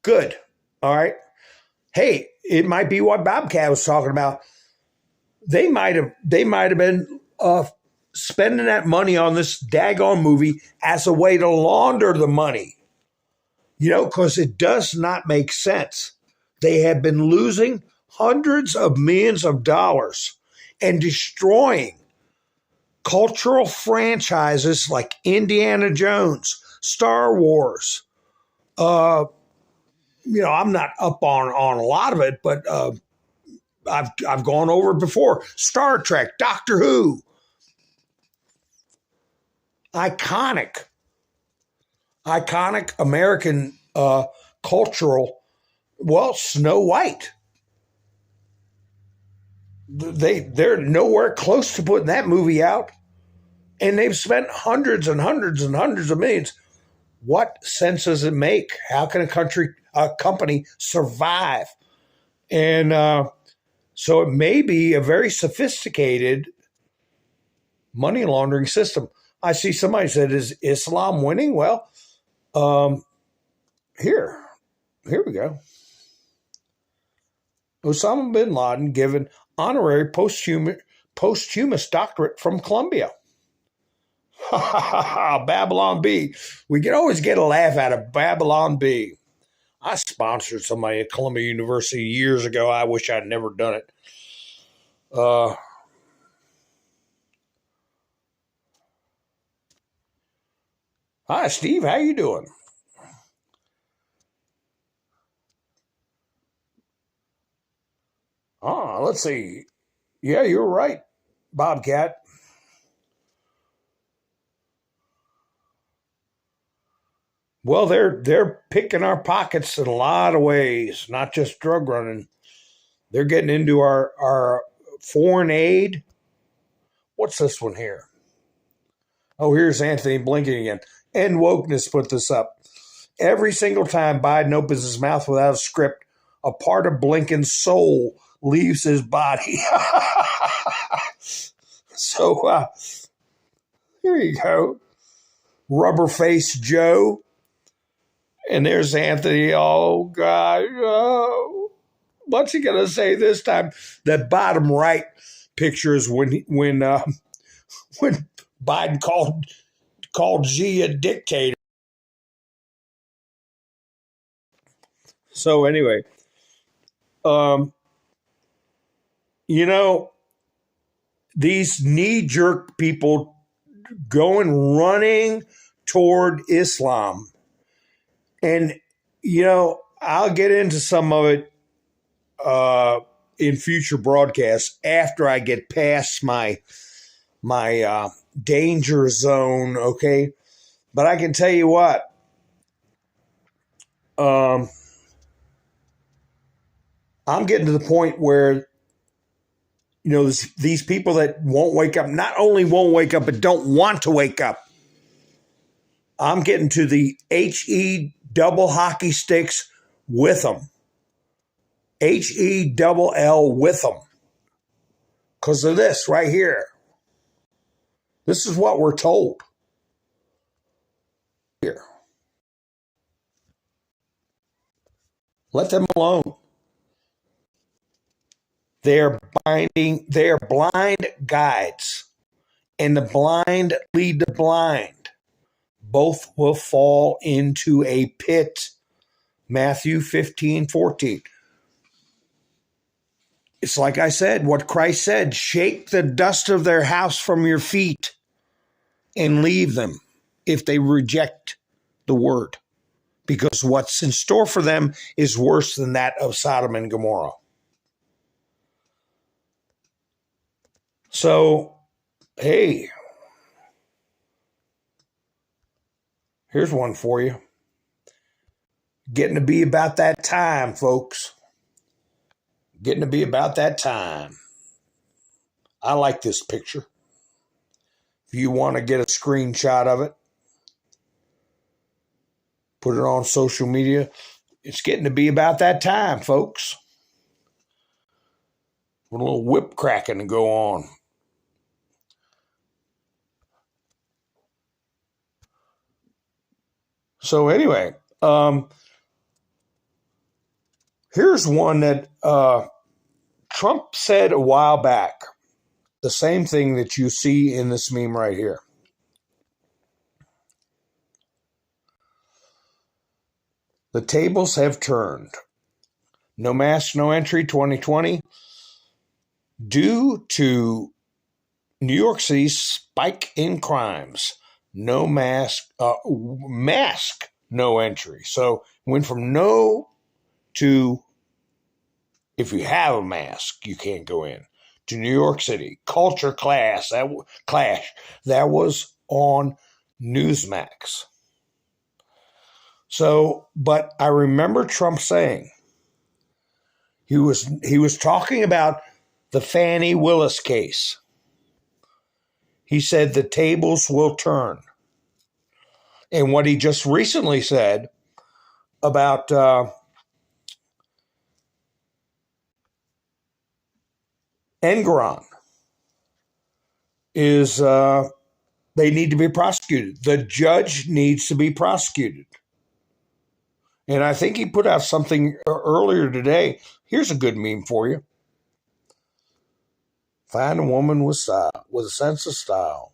good. All right. Hey, it might be what Bobcat was talking about. They might have been spending that money on this daggone movie as a way to launder the money. Because it does not make sense. They have been losing hundreds of millions of dollars and destroying cultural franchises like Indiana Jones, Star Wars. I'm not up on a lot of it, but I've gone over it before. Star Trek, Doctor Who. Iconic American cultural, Snow White. They're nowhere close to putting that movie out, and they've spent hundreds and hundreds and hundreds of millions. What sense does it make? How can a company survive? And so it may be a very sophisticated money laundering system. I see somebody said, is Islam winning? Well, here we go. Osama bin Laden given honorary posthumous doctorate from Columbia. Babylon Bee. We can always get a laugh out of Babylon Bee. I sponsored somebody at Columbia University years ago. I wish I'd never done it. Hi, Steve. How you doing? Let's see. Yeah, you're right, Bobcat. Well, they're picking our pockets in a lot of ways, not just drug running. They're getting into our foreign aid. What's this one here? Oh, here's Anthony Blinken again. And Wokeness put this up. Every single time Biden opens his mouth without a script, a part of Blinken's soul leaves his body. So here you go. Rubber Face Joe. And there's Anthony. Oh, God. Oh, what's he going to say this time? That bottom right picture is when Biden called Xi a dictator. So anyway, these knee-jerk people running toward Islam. And, I'll get into some of it in future broadcasts after I get past my danger zone, okay? But I can tell you what, I'm getting to the point where, these people that won't wake up, not only won't wake up, but don't want to wake up. I'm getting to the HE double hockey sticks with them. HE double L with them. Because of this right here. This is what we're told. Here. Let them alone. They're blind guides. And the blind lead the blind. Both will fall into a pit. Matthew 15:14. It's like I said, what Christ said, shake the dust of their house from your feet and leave them if they reject the word. Because what's in store for them is worse than that of Sodom and Gomorrah. So, hey, here's one for you. Getting to be about that time, folks. Getting to be about that time. I like this picture. If you want to get a screenshot of it, put it on social media. It's getting to be about that time, folks. With a little whip cracking to go on. So anyway, here's one that Trump said a while back. The same thing that you see in this meme right here. The tables have turned. No mask, no entry 2020. Due to New York City's spike in crimes. No mask, no entry. So went from no to if you have a mask, you can't go in. To New York City. Culture clash. That was on Newsmax. So, but I remember Trump saying he was talking about the Fannie Willis case. He said the tables will turn. And what he just recently said about Engoron is they need to be prosecuted. The judge needs to be prosecuted. And I think he put out something earlier today. Here's a good meme for you. Find a woman with style, with a sense of style.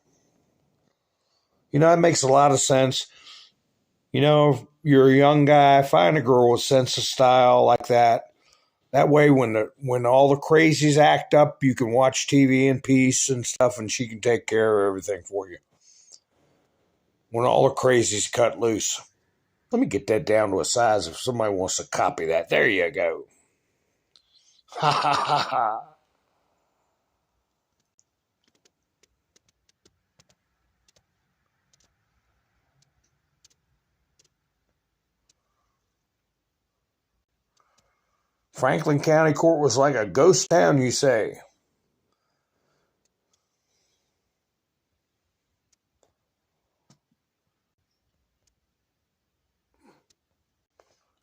It makes a lot of sense. If you're a young guy, find a girl with a sense of style like that. That way, when all the crazies act up, you can watch TV in peace and stuff, and she can take care of everything for you. When all the crazies cut loose. Let me get that down to a size if somebody wants to copy that. There you go. Ha ha ha ha. Franklin County Court was like a ghost town, you say?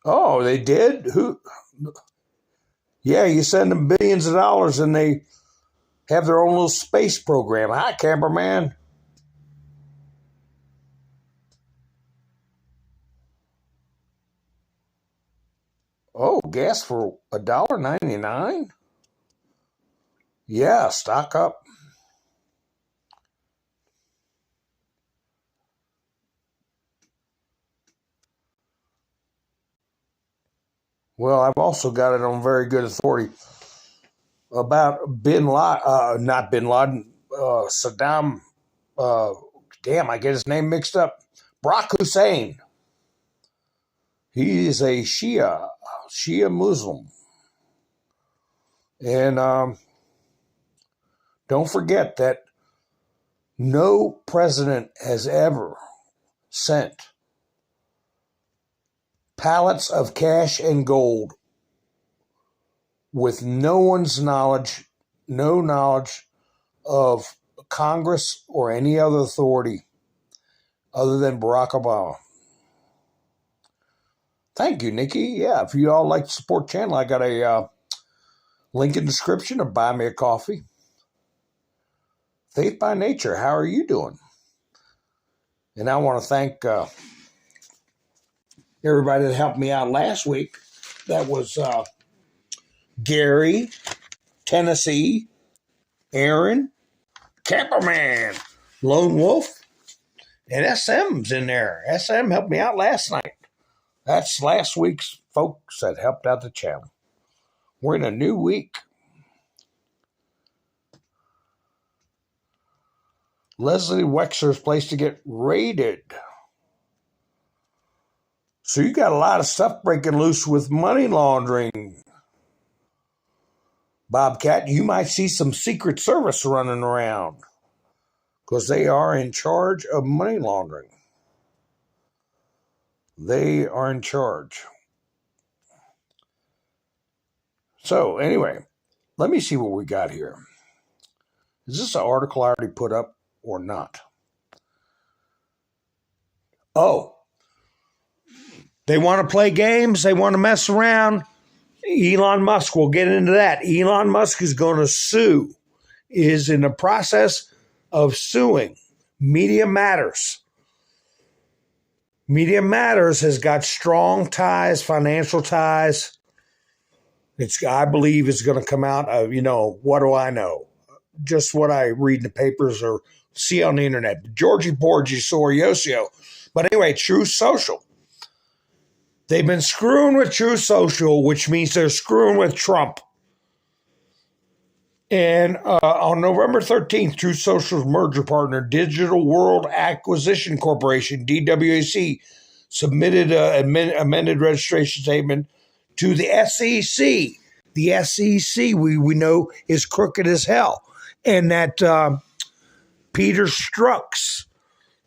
Oh, they did? Who? Yeah, you send them billions of dollars and they have their own little space program. Hi, cameraman. gas for $1.99? Yeah, stock up. Well, I've also got it on very good authority about Bin Laden, not Bin Laden, Saddam, I get his name mixed up, Barack Hussein. He is a Shia Muslim. And don't forget that no president has ever sent pallets of cash and gold with no knowledge of Congress or any other authority other than Barack Obama. Thank you, Nikki. Yeah, if you all like to support the channel, I got a link in the description to buy me a coffee. Faith by Nature, how are you doing? And I want to thank everybody that helped me out last week. That was Gary, Tennessee, Aaron, Camperman, Lone Wolf, and SM's in there. SM helped me out last night. That's last week's folks that helped out the channel. We're in a new week. Leslie Wexler's place to get raided. So you got a lot of stuff breaking loose with money laundering. Bobcat, you might see some Secret Service running around because they are in charge of money laundering. They are in charge. So anyway, let me see what we got here. Is this an article I already put up or not? Oh, they want to play games. They want to mess around. Elon Musk will get into that. Elon Musk is going to sue, is in the process of suing Media Matters. Media Matters has got strong ties, financial ties. I believe it's going to come out of, what do I know? Just what I read in the papers or see on the internet. Georgie Porgy Soriosio. But anyway, Truth Social. They've been screwing with Truth Social, which means they're screwing with Trump. And on November 13th, Truth Social's merger partner, Digital World Acquisition Corporation, DWAC, submitted an amended registration statement to the SEC. The SEC, we know, is crooked as hell. And that Peter Strzok's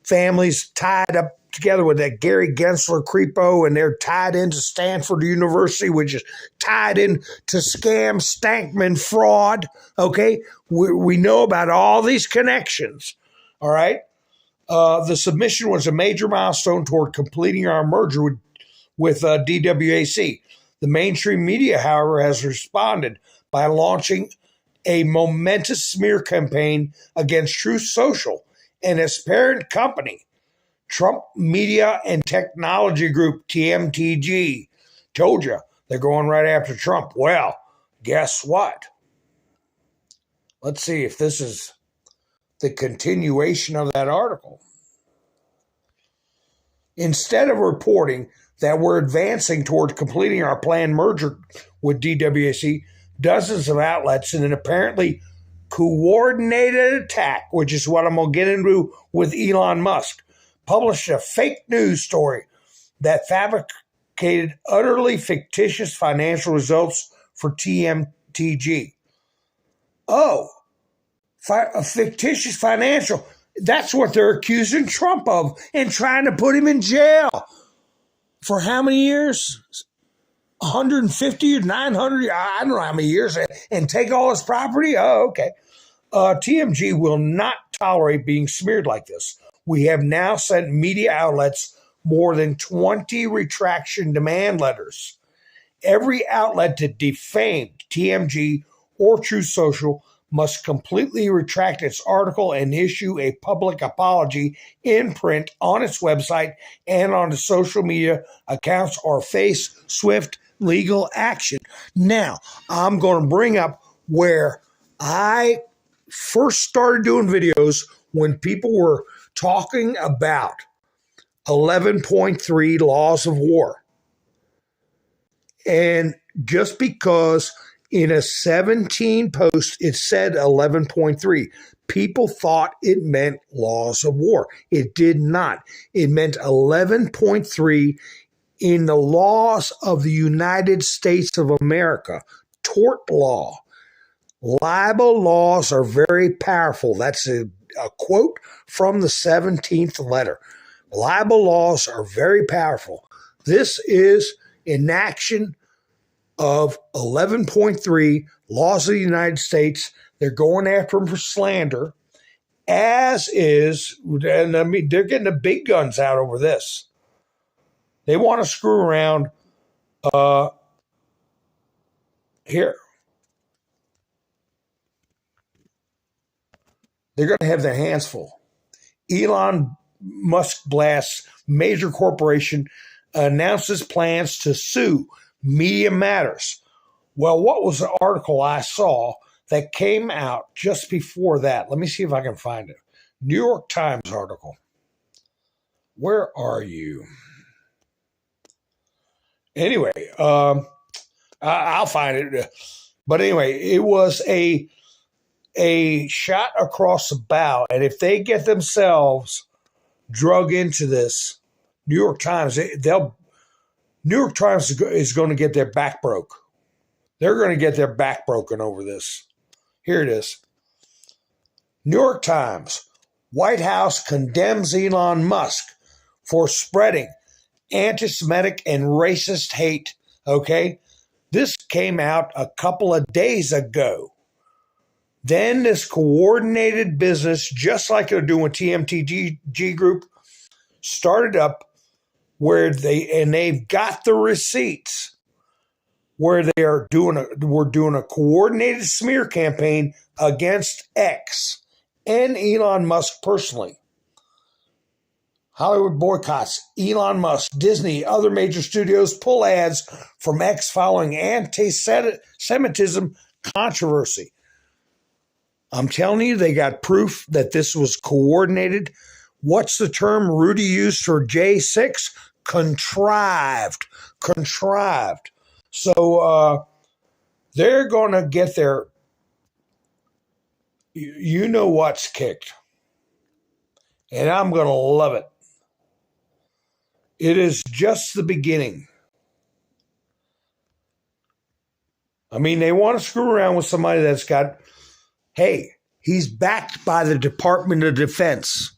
family's tied up together with that Gary Gensler creepo, and they're tied into Stanford University, which is tied into scam, Stankman fraud. Okay, we know about all these connections. All right, the submission was a major milestone toward completing our merger with DWAC. The mainstream media, however, has responded by launching a momentous smear campaign against Truth Social and its parent company, Trump Media and Technology Group, TMTG. Told you, they're going right after Trump. Well, guess what? Let's see if this is the continuation of that article. Instead of reporting that we're advancing toward completing our planned merger with DWAC, dozens of outlets in an apparently coordinated attack, which is what I'm going to get into with Elon Musk, published a fake news story that fabricated utterly fictitious financial results for TMTG. Oh, a fictitious financial. That's what they're accusing Trump of and trying to put him in jail. For how many years? 150 or 900? I don't know how many years. And take all his property? Oh, okay. TMG will not tolerate being smeared like this. We have now sent media outlets more than 20 retraction demand letters. Every outlet that defamed TMG or Truth Social must completely retract its article and issue a public apology in print on its website and on the social media accounts or face swift legal action. Now, I'm going to bring up where I first started doing videos when people were talking about 11.3 laws of war. And just because in a 17 post it said 11.3, people thought it meant laws of war. It did not. It meant 11.3 in the laws of the United States of America, tort law. Libel laws are very powerful. That's a quote from the 17th letter. Libel laws are very powerful. This is enaction of 11.3 laws of the United States. They're going after him for slander, as is, and I mean, they're getting the big guns out over this. They want to screw around here. They're going to have their hands full. Elon Musk blasts major corporation, announces plans to sue Media Matters. Well, what was the article I saw that came out just before that? Let me see if I can find it. New York Times article. Where are you? Anyway, I'll find it. But anyway, it was a shot across the bow. And if they get themselves drug into this, New York Times, New York Times is going to get their back broke. They're going to get their back broken over this. Here it is. New York Times, White House condemns Elon Musk for spreading anti-Semitic and racist hate. Okay? This came out a couple of days ago. Then this coordinated business, just like they're doing TMTG Group, started up where they've got the receipts where we're doing a coordinated smear campaign against X and Elon Musk personally. Hollywood boycotts Elon Musk, Disney, other major studios pull ads from X following anti-Semitism controversy. I'm telling you, they got proof that this was coordinated. What's the term Rudy used for J6? Contrived. Contrived. So they're going to get their you know what's kicked. And I'm going to love it. It is just the beginning. I mean, they want to screw around with somebody that's got, hey, he's backed by the Department of Defense.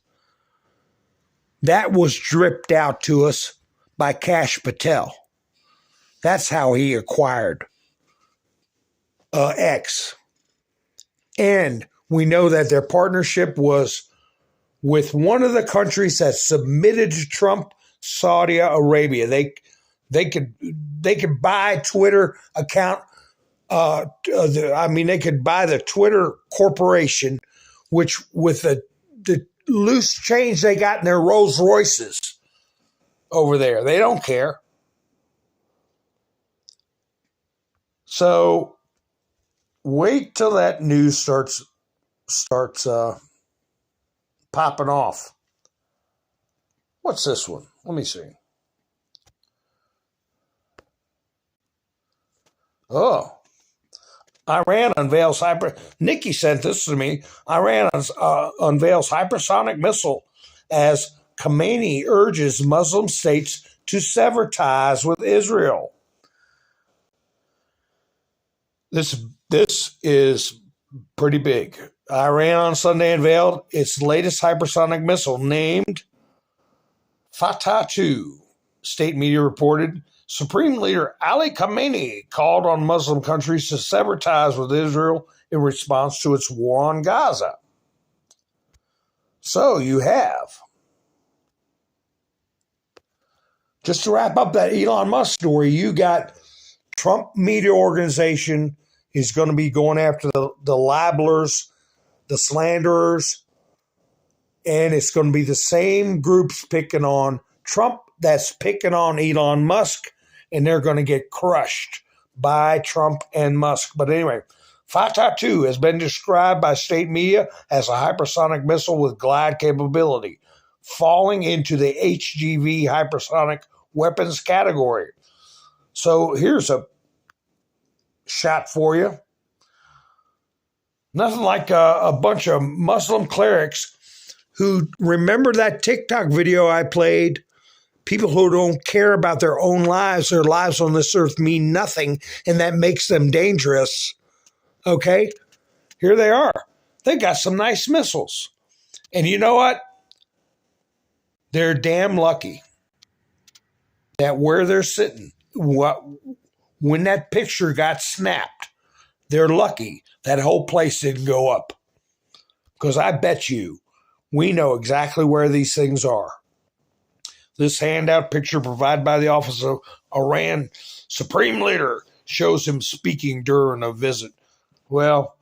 That was dripped out to us by Kash Patel. That's how he acquired X. And we know that their partnership was with one of the countries that submitted to Trump, Saudi Arabia. They could buy Twitter account. They could buy the Twitter corporation, which with the loose change they got in their Rolls Royces over there. They don't care. So wait till that news starts popping off. What's this one? Let me see. Oh, Iran unveils Nikki sent this to me. Iran unveils hypersonic missile as Khamenei urges Muslim states to sever ties with Israel. This is pretty big. Iran on Sunday unveiled its latest hypersonic missile named Fatah 2. State media reported Supreme Leader Ali Khamenei called on Muslim countries to sever ties with Israel in response to its war on Gaza. So you have. Just to wrap up that Elon Musk story, you got Trump Media Organization is going to be going after the libelers, the slanderers, and it's going to be the same groups picking on Trump that's picking on Elon Musk, and they're going to get crushed by Trump and Musk. But anyway, Fatah 2 has been described by state media as a hypersonic missile with glide capability, falling into the HGV hypersonic weapons category. So here's a shot for you. Nothing like a bunch of Muslim clerics who remember that TikTok video I played. People who don't care about their own lives, their lives on this earth mean nothing, and that makes them dangerous. Okay, here they are. They got some nice missiles. And you know what? They're damn lucky that where they're sitting, when that picture got snapped, they're lucky that whole place didn't go up. Because I bet you we know exactly where these things are. This handout picture provided by the Office of Iran Supreme Leader shows him speaking during a visit. Well,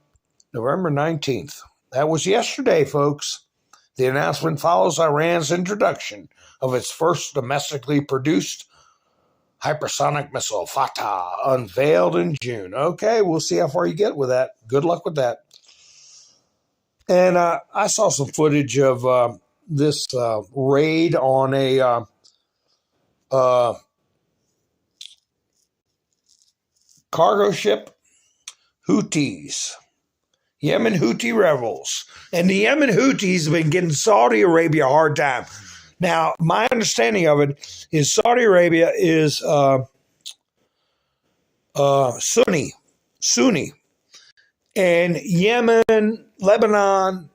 November 19th. That was yesterday, folks. The announcement follows Iran's introduction of its first domestically produced hypersonic missile, Fatah, unveiled in June. Okay, we'll see how far you get with that. Good luck with that. And I saw some footage of this raid on a cargo ship, Houthis, Yemen Houthi rebels. And the Yemen Houthis have been giving Saudi Arabia a hard time. Now, my understanding of it is Saudi Arabia is Sunni. And Yemen, Lebanon,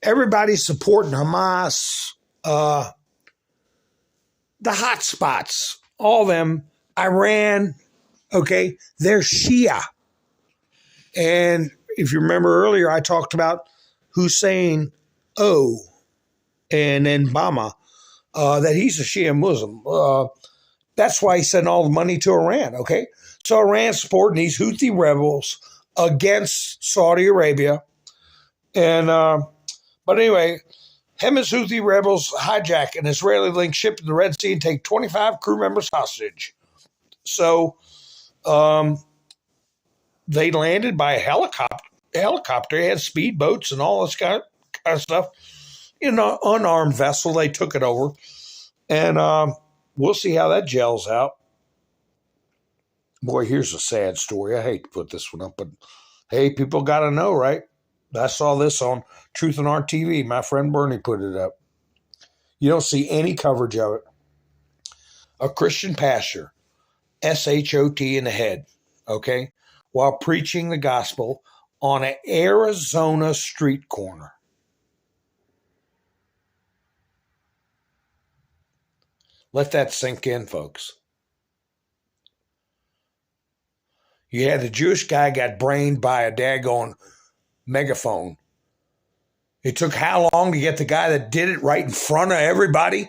everybody's supporting Hamas, the hot spots, all of them, Iran, okay, they're Shia. And if you remember earlier, I talked about Hussein O. and then Bama, that he's a Shia Muslim. That's why he sent all the money to Iran, okay? So Iran's supporting these Houthi rebels against Saudi Arabia. And but anyway, Yemen's Houthi rebels hijack an Israeli-linked ship in the Red Sea and take 25 crew members hostage. So they landed by a helicopter. They had speedboats and all this kind of stuff. In an unarmed vessel, they took it over. And we'll see how that gels out. Boy, here's a sad story. I hate to put this one up, but hey, people got to know, right? I saw this on Truth and Art TV. My friend Bernie put it up. You don't see any coverage of it. A Christian pastor, SHOT in the head, okay, while preaching the gospel on an Arizona street corner. Let that sink in, folks. You had the Jewish guy got brained by a daggone megaphone. It took how long to get the guy that did it right in front of everybody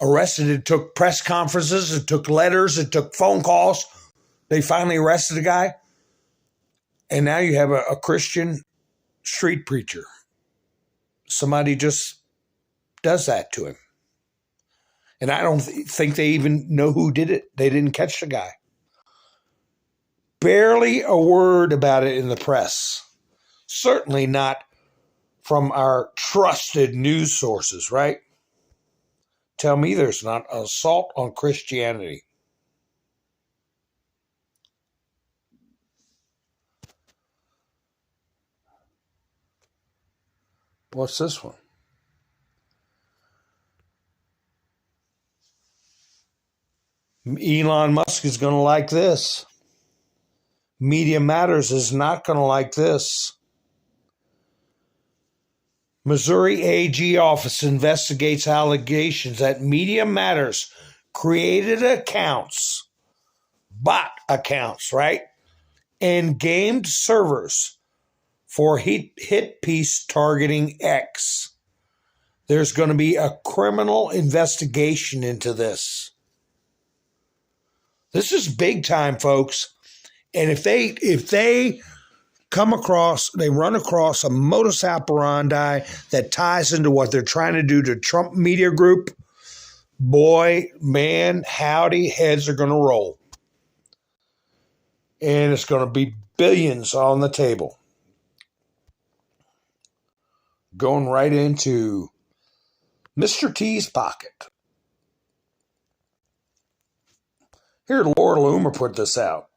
arrested? It took press conferences, it took letters, it took phone calls. They finally arrested the guy. And now you have a Christian street preacher. Somebody just does that to him. And I don't think they even know who did it. They didn't catch the guy. Barely a word about it in the press. Certainly not from our trusted news sources, right? Tell me there's not an assault on Christianity. What's this one? Elon Musk is going to like this. Media Matters is not going to like this. Missouri AG office investigates allegations that Media Matters created accounts, bot accounts, right? And gamed servers for hit piece targeting X. There's going to be a criminal investigation into this. This is big time, folks. And if they come across, they run across a modus operandi that ties into what they're trying to do to Trump Media Group, boy, man, howdy, heads are going to roll. And it's going to be billions on the table. Going right into Mr. T's pocket. Here, Laura Loomer put this out.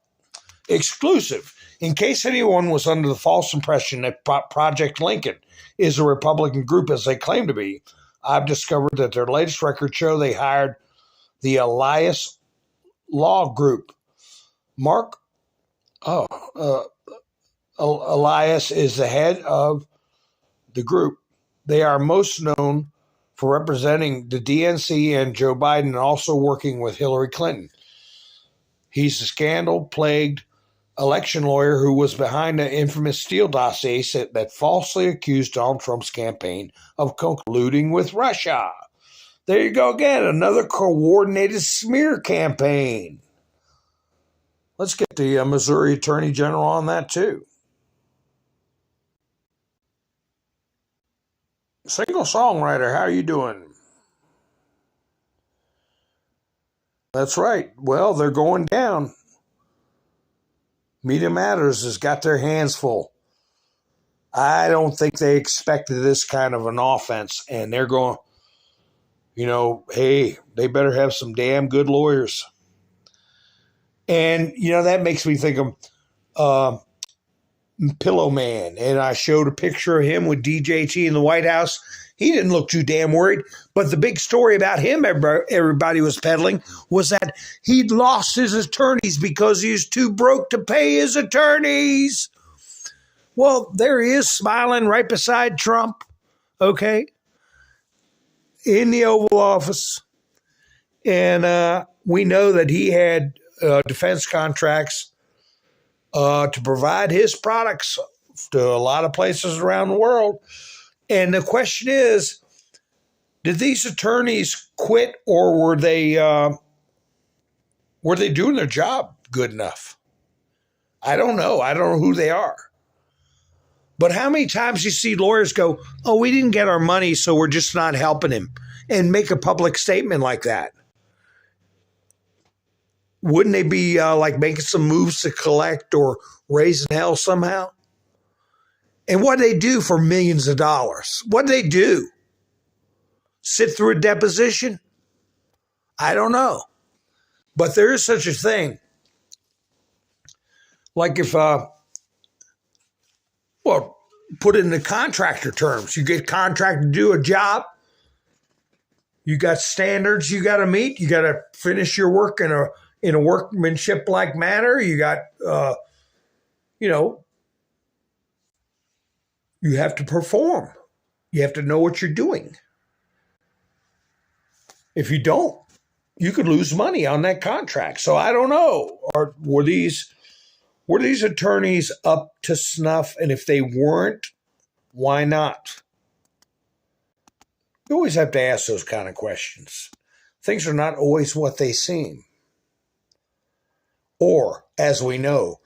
Exclusive. In case anyone was under the false impression that Project Lincoln is a Republican group as they claim to be, I've discovered that their latest records show they hired the Elias Law Group. Elias is the head of the group. They are most known for representing the DNC and Joe Biden and also working with Hillary Clinton. He's a scandal-plagued election lawyer who was behind the infamous Steele dossier that falsely accused Donald Trump's campaign of colluding with Russia. There you go again, another coordinated smear campaign. Let's get the Missouri Attorney General on that too. Single songwriter, how are you doing? That's right. Well, they're going down. Media Matters has got their hands full. I don't think they expected this kind of an offense, and they're going, hey, they better have some damn good lawyers. And, that makes me think of Pillow Man, and I showed a picture of him with DJT in the White House. He didn't look too damn worried, but the big story about him everybody was peddling was that he'd lost his attorneys because he was too broke to pay his attorneys. Well, there he is smiling right beside Trump, okay, in the Oval Office. And we know that he had defense contracts to provide his products to a lot of places around the world. And the question is, did these attorneys quit, or were they doing their job good enough? I don't know. I don't know who they are. But how many times you see lawyers go, oh, we didn't get our money, so we're just not helping him, and make a public statement like that? Wouldn't they be making some moves to collect or raising hell somehow? And what do they do for millions of dollars? What do they do? Sit through a deposition? I don't know. But there is such a thing. Like if, put it in the contractor terms. You get contracted to do a job. You got standards you got to meet. You got to finish your work in a workmanship-like manner. You got, you have to perform. You have to know what you're doing. If you don't, you could lose money on that contract. So I don't know. Or were these attorneys up to snuff? And if they weren't, why not? You always have to ask those kind of questions. Things are not always what they seem. Or, as we know,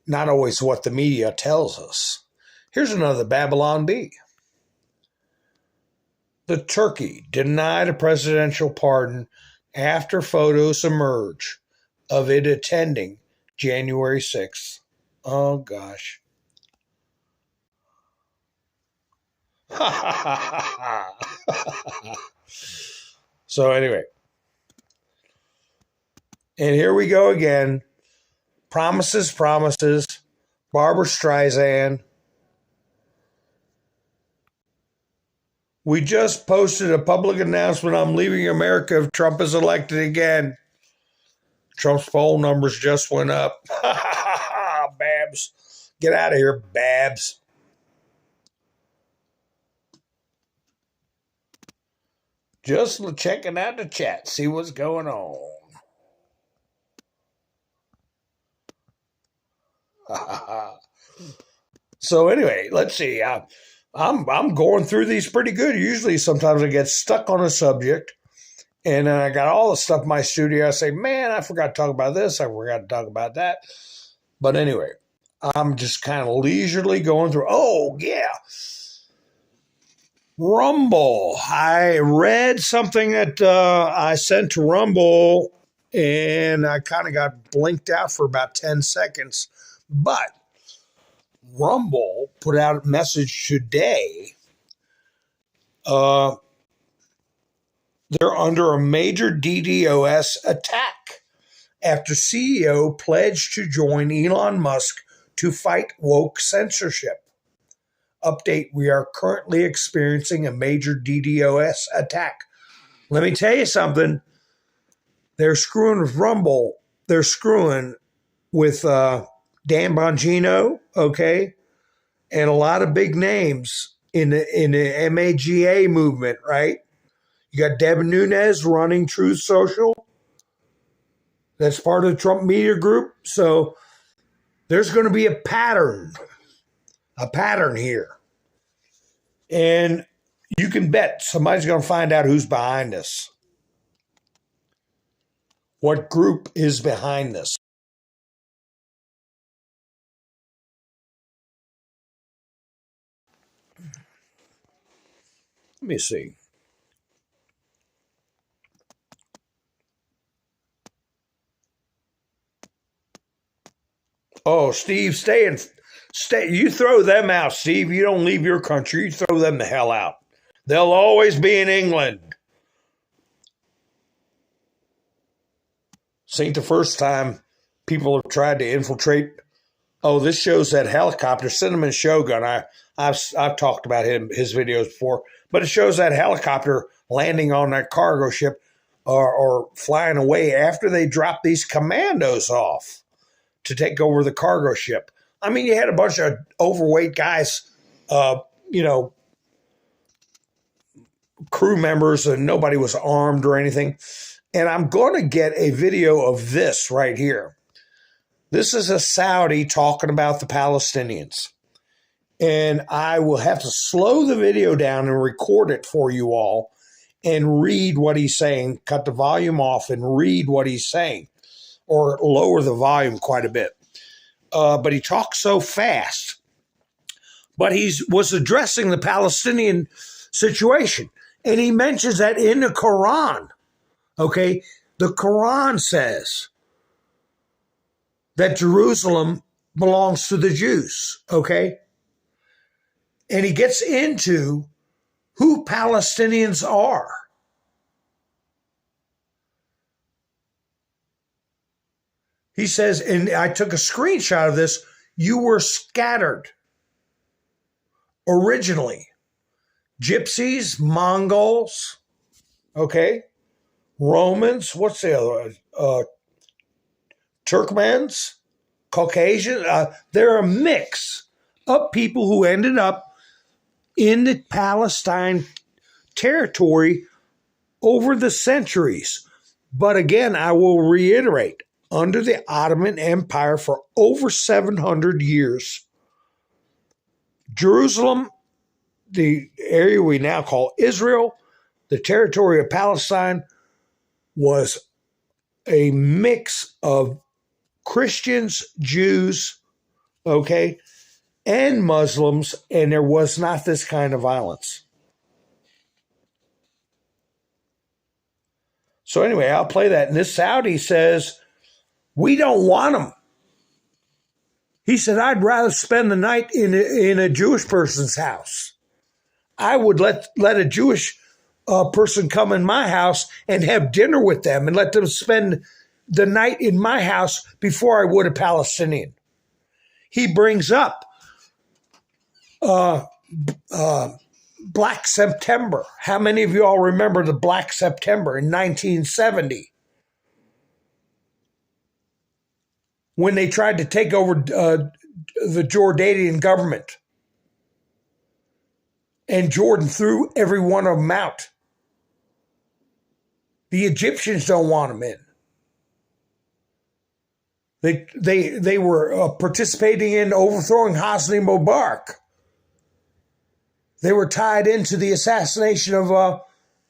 not always what the media tells us. Here's another Babylon Bee. The Turkey denied a presidential pardon after photos emerge of it attending January 6th. Oh, gosh. So anyway. And here we go again. Promises. Barbara Streisand. We just posted a public announcement. I'm leaving America if Trump is elected again. Trump's poll numbers just went up. Babs. Get out of here, Babs. Just checking out the chat. See what's going on. So anyway, let's see. I'm going through these pretty good. Usually, sometimes I get stuck on a subject, and then I got all the stuff in my studio. I say, man, I forgot to talk about this. I forgot to talk about that. But anyway, I'm just kind of leisurely going through. Oh, yeah. Rumble. I read something that I sent to Rumble, and I kind of got blinked out for about 10 seconds. But Rumble put out a message today. They're under a major DDoS attack after CEO pledged to join Elon Musk to fight woke censorship. Update, we are currently experiencing a major DDoS attack. Let me tell you something. They're screwing with Rumble. They're screwing with Dan Bongino, okay, and a lot of big names in the MAGA movement, right? You got Devin Nunes running Truth Social. That's part of the Trump Media Group. So there's going to be a pattern here. And you can bet somebody's going to find out who's behind this. What group is behind this? Let me see. Oh, Steve, stay. You throw them out, Steve. You don't leave your country. You throw them the hell out. They'll always be in England. This ain't the first time people have tried to infiltrate. Oh, this shows that helicopter, Cinnamon Shogun. I've talked about his videos before, but it shows that helicopter landing on that cargo ship or flying away after they drop these commandos off to take over the cargo ship. I mean, you had a bunch of overweight guys, crew members, and nobody was armed or anything. And I'm going to get a video of this right here. This is a Saudi talking about the Palestinians. And I will have to slow the video down and record it for you all and read what he's saying, cut the volume off and read what he's saying, or lower the volume quite a bit. But he talks so fast. But he was addressing the Palestinian situation. And he mentions that in the Quran. Okay, the Quran says that Jerusalem belongs to the Jews, okay? And he gets into who Palestinians are. He says, and I took a screenshot of this, you were scattered originally. Gypsies, Mongols, okay? Romans, what's the other? Turkmens, Caucasian. They're a mix of people who ended up in the Palestine territory over the centuries. But again, I will reiterate, under the Ottoman Empire for over 700 years, Jerusalem, the area we now call Israel, the territory of Palestine, was a mix of Christians, Jews, okay, and Muslims, and there was not this kind of violence. So anyway, I'll play that. And this Saudi says, we don't want them. He said, I'd rather spend the night in a Jewish person's house. I would let a Jewish person come in my house and have dinner with them and let them spend the night in my house before I would a Palestinian. He brings up Black September. How many of you all remember the Black September in 1970? When they tried to take over the Jordanian government. And Jordan threw every one of them out. The Egyptians don't want them in. They were participating in overthrowing Hosni Mubarak. They were tied into the assassination of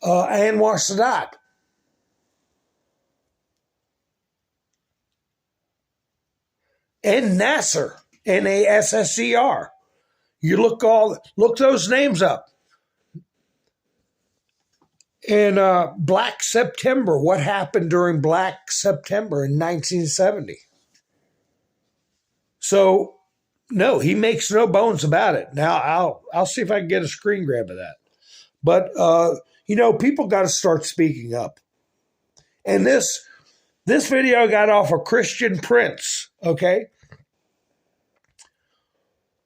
Anwar Sadat. And Nasser, Nasscr. You look those names up. And Black September, what happened during Black September in 1970? So, no, he makes no bones about it. Now, I'll see if I can get a screen grab of that. But, people got to start speaking up. And this video got off of Christian Prince, okay?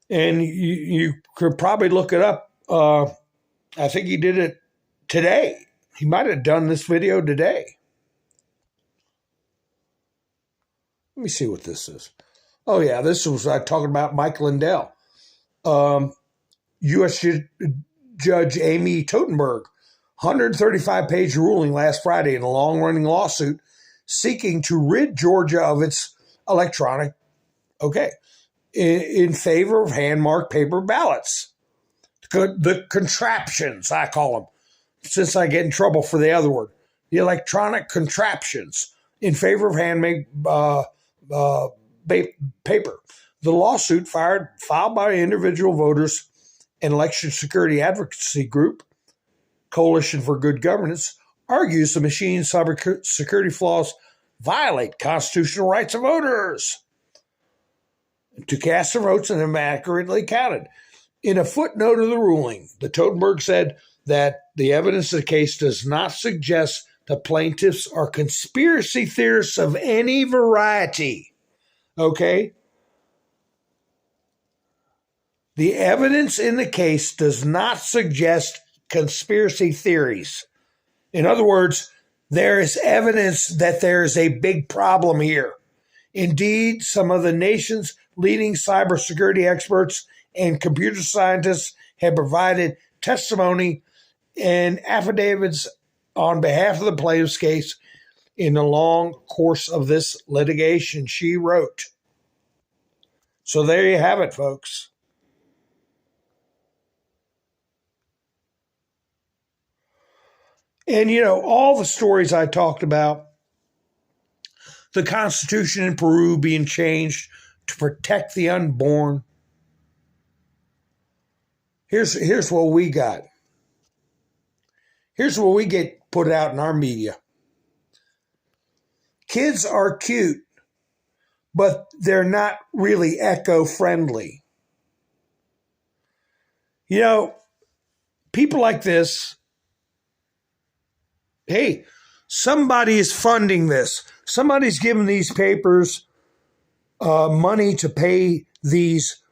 And you could probably look it up. I think he did it today. He might have done this video today. Let me see what this is. Oh, yeah, this was talking about Mike Lindell. U.S. Judge Amy Totenberg, 135-page ruling last Friday in a long-running lawsuit seeking to rid Georgia of its electronic, in favor of hand-marked paper ballots. The contraptions, I call them, since I get in trouble for the other word. The electronic contraptions in favor of handmade paper. The lawsuit filed by individual voters and election security advocacy group, Coalition for Good Governance, argues the machine's cybersecurity flaws violate constitutional rights of voters to cast their votes and have accurately counted. In a footnote of the ruling, the Totenberg said that the evidence of the case does not suggest the plaintiffs are conspiracy theorists of any variety. Okay? The evidence in the case does not suggest conspiracy theories. In other words, there is evidence that there is a big problem here. Indeed, some of the nation's leading cybersecurity experts and computer scientists have provided testimony and affidavits on behalf of the plaintiff's case in the long course of this litigation, she wrote. So there you have it, folks. And, all the stories I talked about, the Constitution in Peru being changed to protect the unborn. Here's what we got. Here's what we get put out in our media. Kids are cute, but they're not really eco-friendly. People like this, hey, somebody is funding this. Somebody's giving these papers money to pay these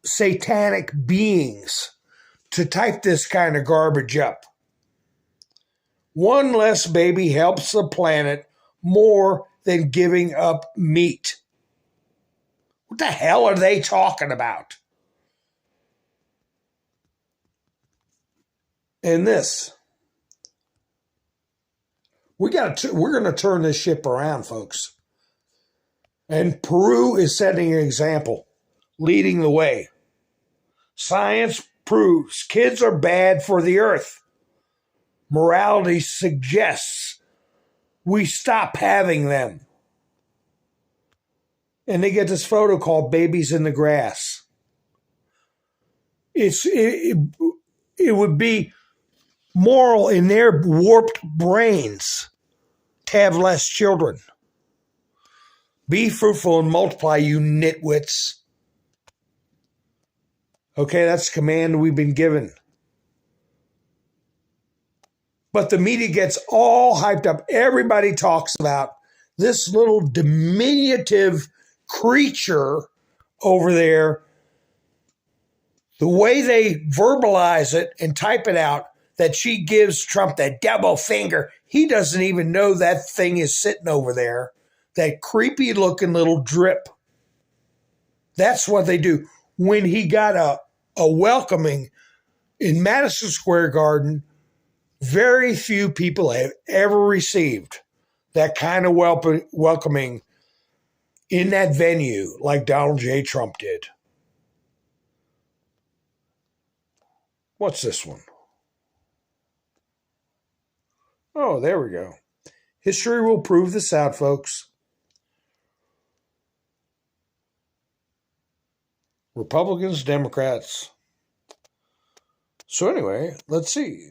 satanic beings to type this kind of garbage up. One less baby helps the planet more than giving up meat. What the hell are they talking about? And this. We're going to turn this ship around, folks. And Peru is setting an example, leading the way. Science proves kids are bad for the earth. Morality suggests we stop having them. And they get this photo called Babies in the Grass. It would be moral in their warped brains to have less children. Be fruitful and multiply, you nitwits. Okay, that's the command we've been given. But the media gets all hyped up. Everybody talks about this little diminutive creature over there. The way they verbalize it and type it out, that she gives Trump that devil finger. He doesn't even know that thing is sitting over there. That creepy looking little drip. That's what they do. When he got a welcoming in Madison Square Garden, very few people have ever received that kind of welcoming in that venue like Donald J. Trump did. What's this one? Oh, there we go. History will prove this out, folks. Republicans, Democrats. So anyway, let's see.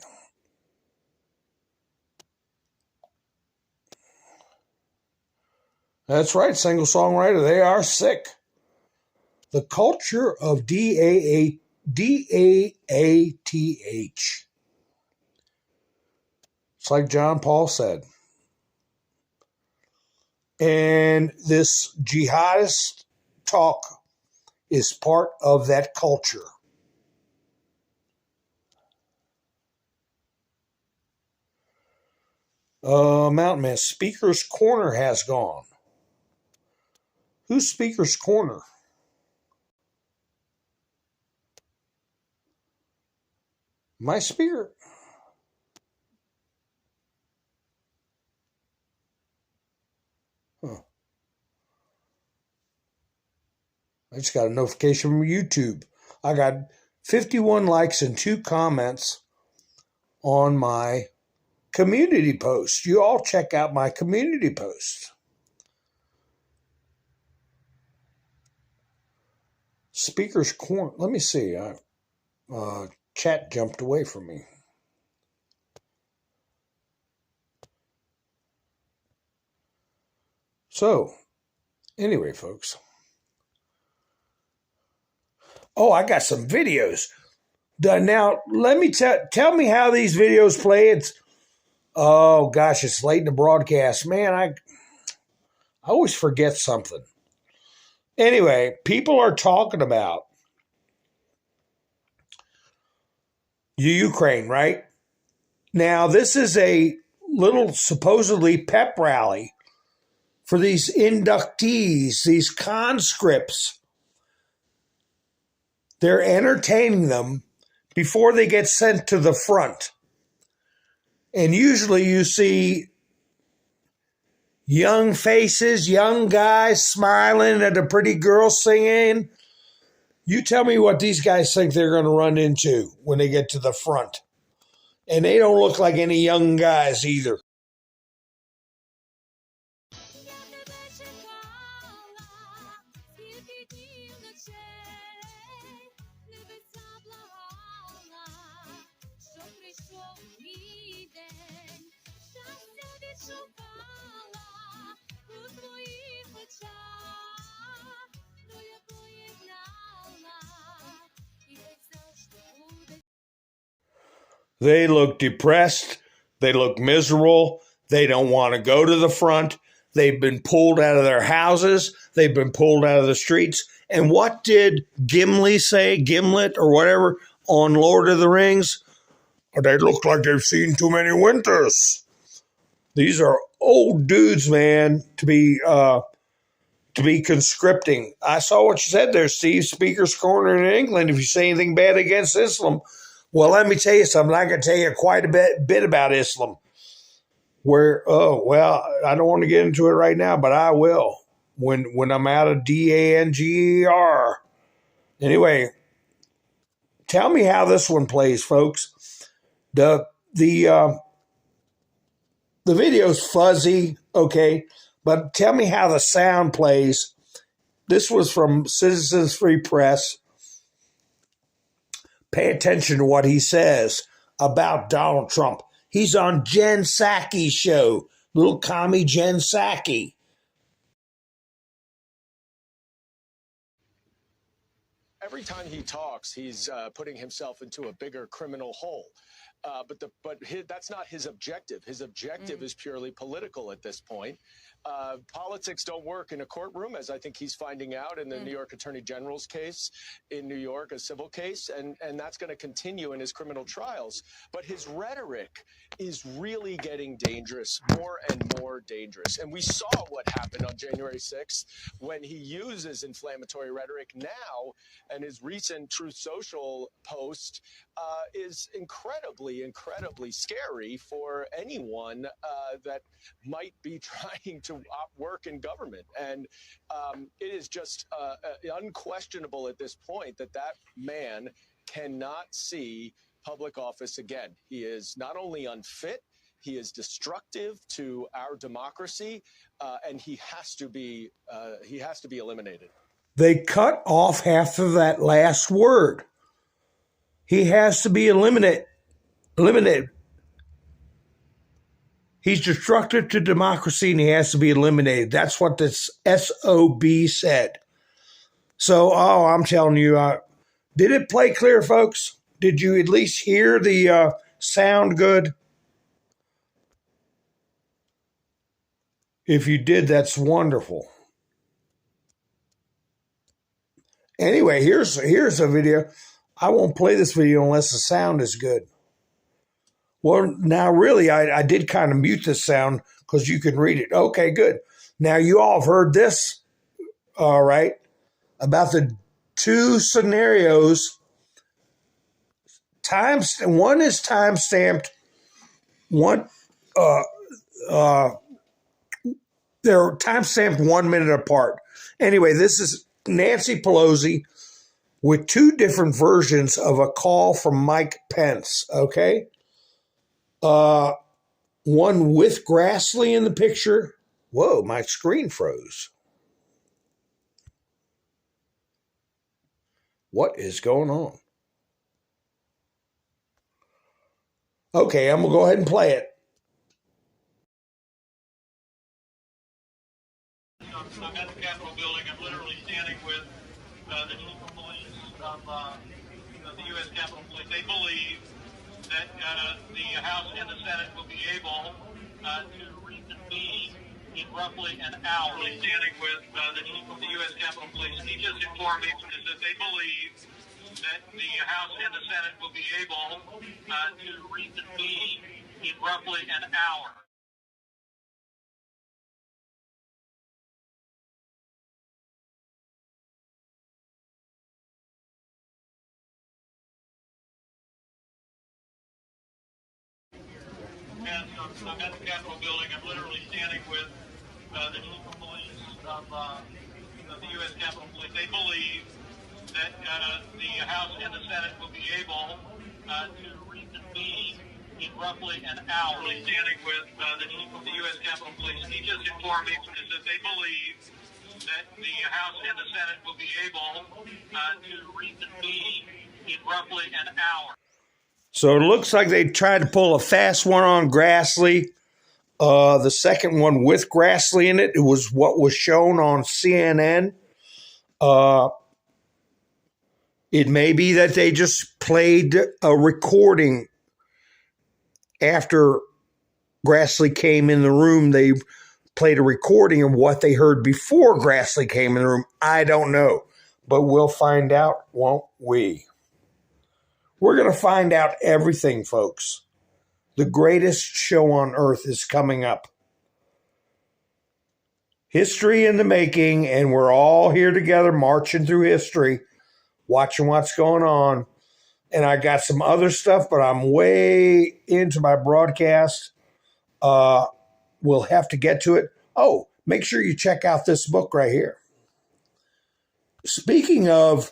That's right, single songwriter. They are sick. The culture of DAATH. It's like John Paul said. And this jihadist talk is part of that culture. Mountain Man, Speaker's Corner has gone. Who's Speaker's Corner? My speaker. Huh. I just got a notification from YouTube. I got 51 likes and 2 comments on my community post. You all check out my community post. Speaker's Corner. Let me see. Chat jumped away from me. So, anyway, folks. Oh, I got some videos. Now, let me tell me how these videos play. Oh gosh, it's late in the broadcast. Man, I always forget something. Anyway, people are talking about Ukraine, right? Now, this is a little supposedly pep rally for these inductees, these conscripts. They're entertaining them before they get sent to the front. And usually you see young faces, young guys smiling at a pretty girl singing. You tell me what these guys think they're going to run into when they get to the front. And they don't look like any young guys either. They look depressed. They look miserable. They don't want to go to the front. They've been pulled out of their houses. They've been pulled out of the streets. And what did Gimli say, Gimlet or whatever, on Lord of the Rings? They look like they've seen too many winters. These are old dudes, man, to be conscripting. I saw what you said there, Steve. Speaker's Corner in England. If you say anything bad against Islam, well, let me tell you something. I can tell you quite a bit about Islam. I don't want to get into it right now, but I will when I'm out of DANGER. Anyway, tell me how this one plays, folks. The video's fuzzy, okay, but tell me how the sound plays. This was from Citizens Free Press. Pay attention to what he says about Donald Trump. He's on Jen Psaki's show, little commie Jen Psaki. Every time he talks, he's putting himself into a bigger criminal hole. That's not his objective. His objective is purely political at this point. Politics don't work in a courtroom, as I think he's finding out in the New York Attorney General's case in New York, a civil case, and that's going to continue in his criminal trials. But his rhetoric is really getting dangerous, more and more dangerous. And we saw what happened on January 6th when he uses inflammatory rhetoric now, and his recent Truth Social post is incredibly scary for anyone that might be trying to work in government. And it is just unquestionable at this point that man cannot see public office again. He is not only unfit, he is destructive to our democracy, and he has to be eliminated. They cut off half of that last word. He has to be eliminated. He's destructive to democracy and he has to be eliminated. That's what this SOB said. So, I'm telling you, did it play clear, folks? Did you at least hear the sound good? If you did, that's wonderful. Anyway, here's a video. I won't play this video unless the sound is good. Well, now really, I did kind of mute the sound because you can read it. Okay, good. Now you all have heard this, all right, about the two scenarios. One is time stamped. One, they're time stamped 1 minute apart. Anyway, this is Nancy Pelosi with two different versions of a call from Mike Pence. Okay, one with Grassley in the picture. Whoa, my screen froze. What is going on? Okay, I'm going to go ahead and play it. I'm at the Capitol building. I'm literally standing with the chief of police of the U.S. Capitol Police. They believe that the House and the Senate will be able to reconvene in roughly an hour. Standing with the chief of the U.S. Capitol Police. He just informed me that they believe that the House and the Senate will be able to reconvene in roughly an hour. And I'm at the Capitol building. I'm literally standing with the chief of police of the U.S. Capitol Police. They believe that the House and the Senate will be able to reconvene in roughly an hour. Standing with the chief of the U.S. Capitol Police. He just informed me that they believe that the House and the Senate will be able to reconvene in roughly an hour. So it looks like they tried to pull a fast one on Grassley. The second one with Grassley in it, it was what was shown on CNN. It may be that they just played a recording after Grassley came in the room. They played a recording of what they heard before Grassley came in the room. I don't know, but we'll find out, won't we? We're going to find out everything, folks. The greatest show on earth is coming up. History in the making, and we're all here together marching through history, watching what's going on. And I got some other stuff, but I'm way into my broadcast. We'll have to get to it. Oh, make sure you check out this book right here. Speaking of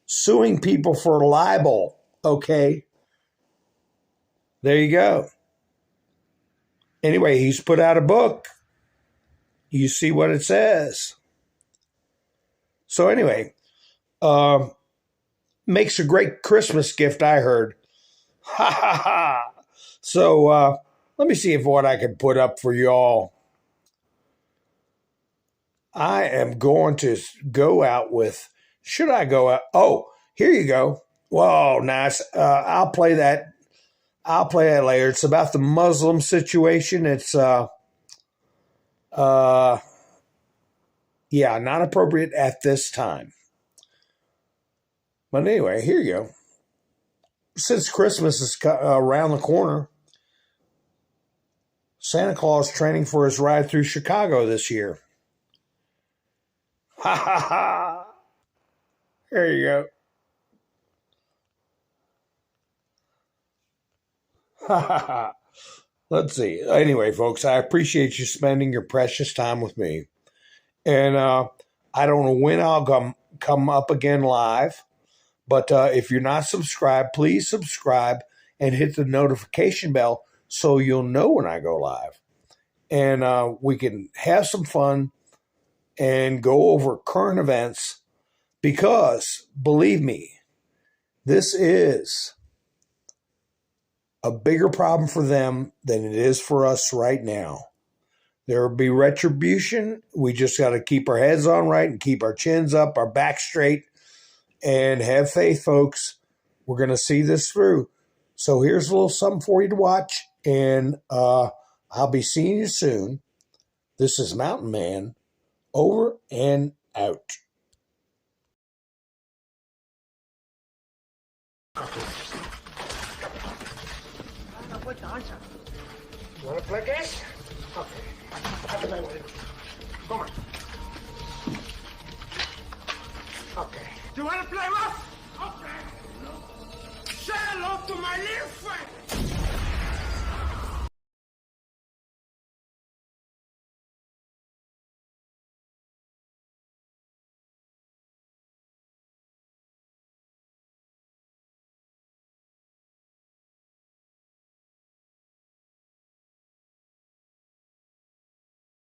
suing people for libel, okay, there you go. Anyway, he's put out a book. You see what it says. So anyway, makes a great Christmas gift, I heard. Ha ha ha. So let me see if what I can put up for y'all. I am going to go out with, should I go out? Oh, here you go. Whoa, nice. I'll play that. I'll play that later. It's about the Muslim situation. It's, yeah, not appropriate at this time. But anyway, here you go. Since Christmas is around the corner, Santa Claus training for his ride through Chicago this year. Ha ha ha. There you go. Ha ha ha. Let's see. Anyway, folks, I appreciate you spending your precious time with me. And I don't know when I'll come up again live. But if you're not subscribed, please subscribe and hit the notification bell so you'll know when I go live. And we can have some fun and go over current events because, believe me, this is a bigger problem for them than it is for us right now. There will be retribution. We just got to keep our heads on right and keep our chins up, our back straight, and have faith, folks. We're going to see this through. So here's a little something for you to watch, and I'll be seeing you soon. This is Mountain Man, over and out. Want to play this? Okay. I'll play with it. Come on. Okay. Do you want to play rough? Okay. Say hello to my little friend.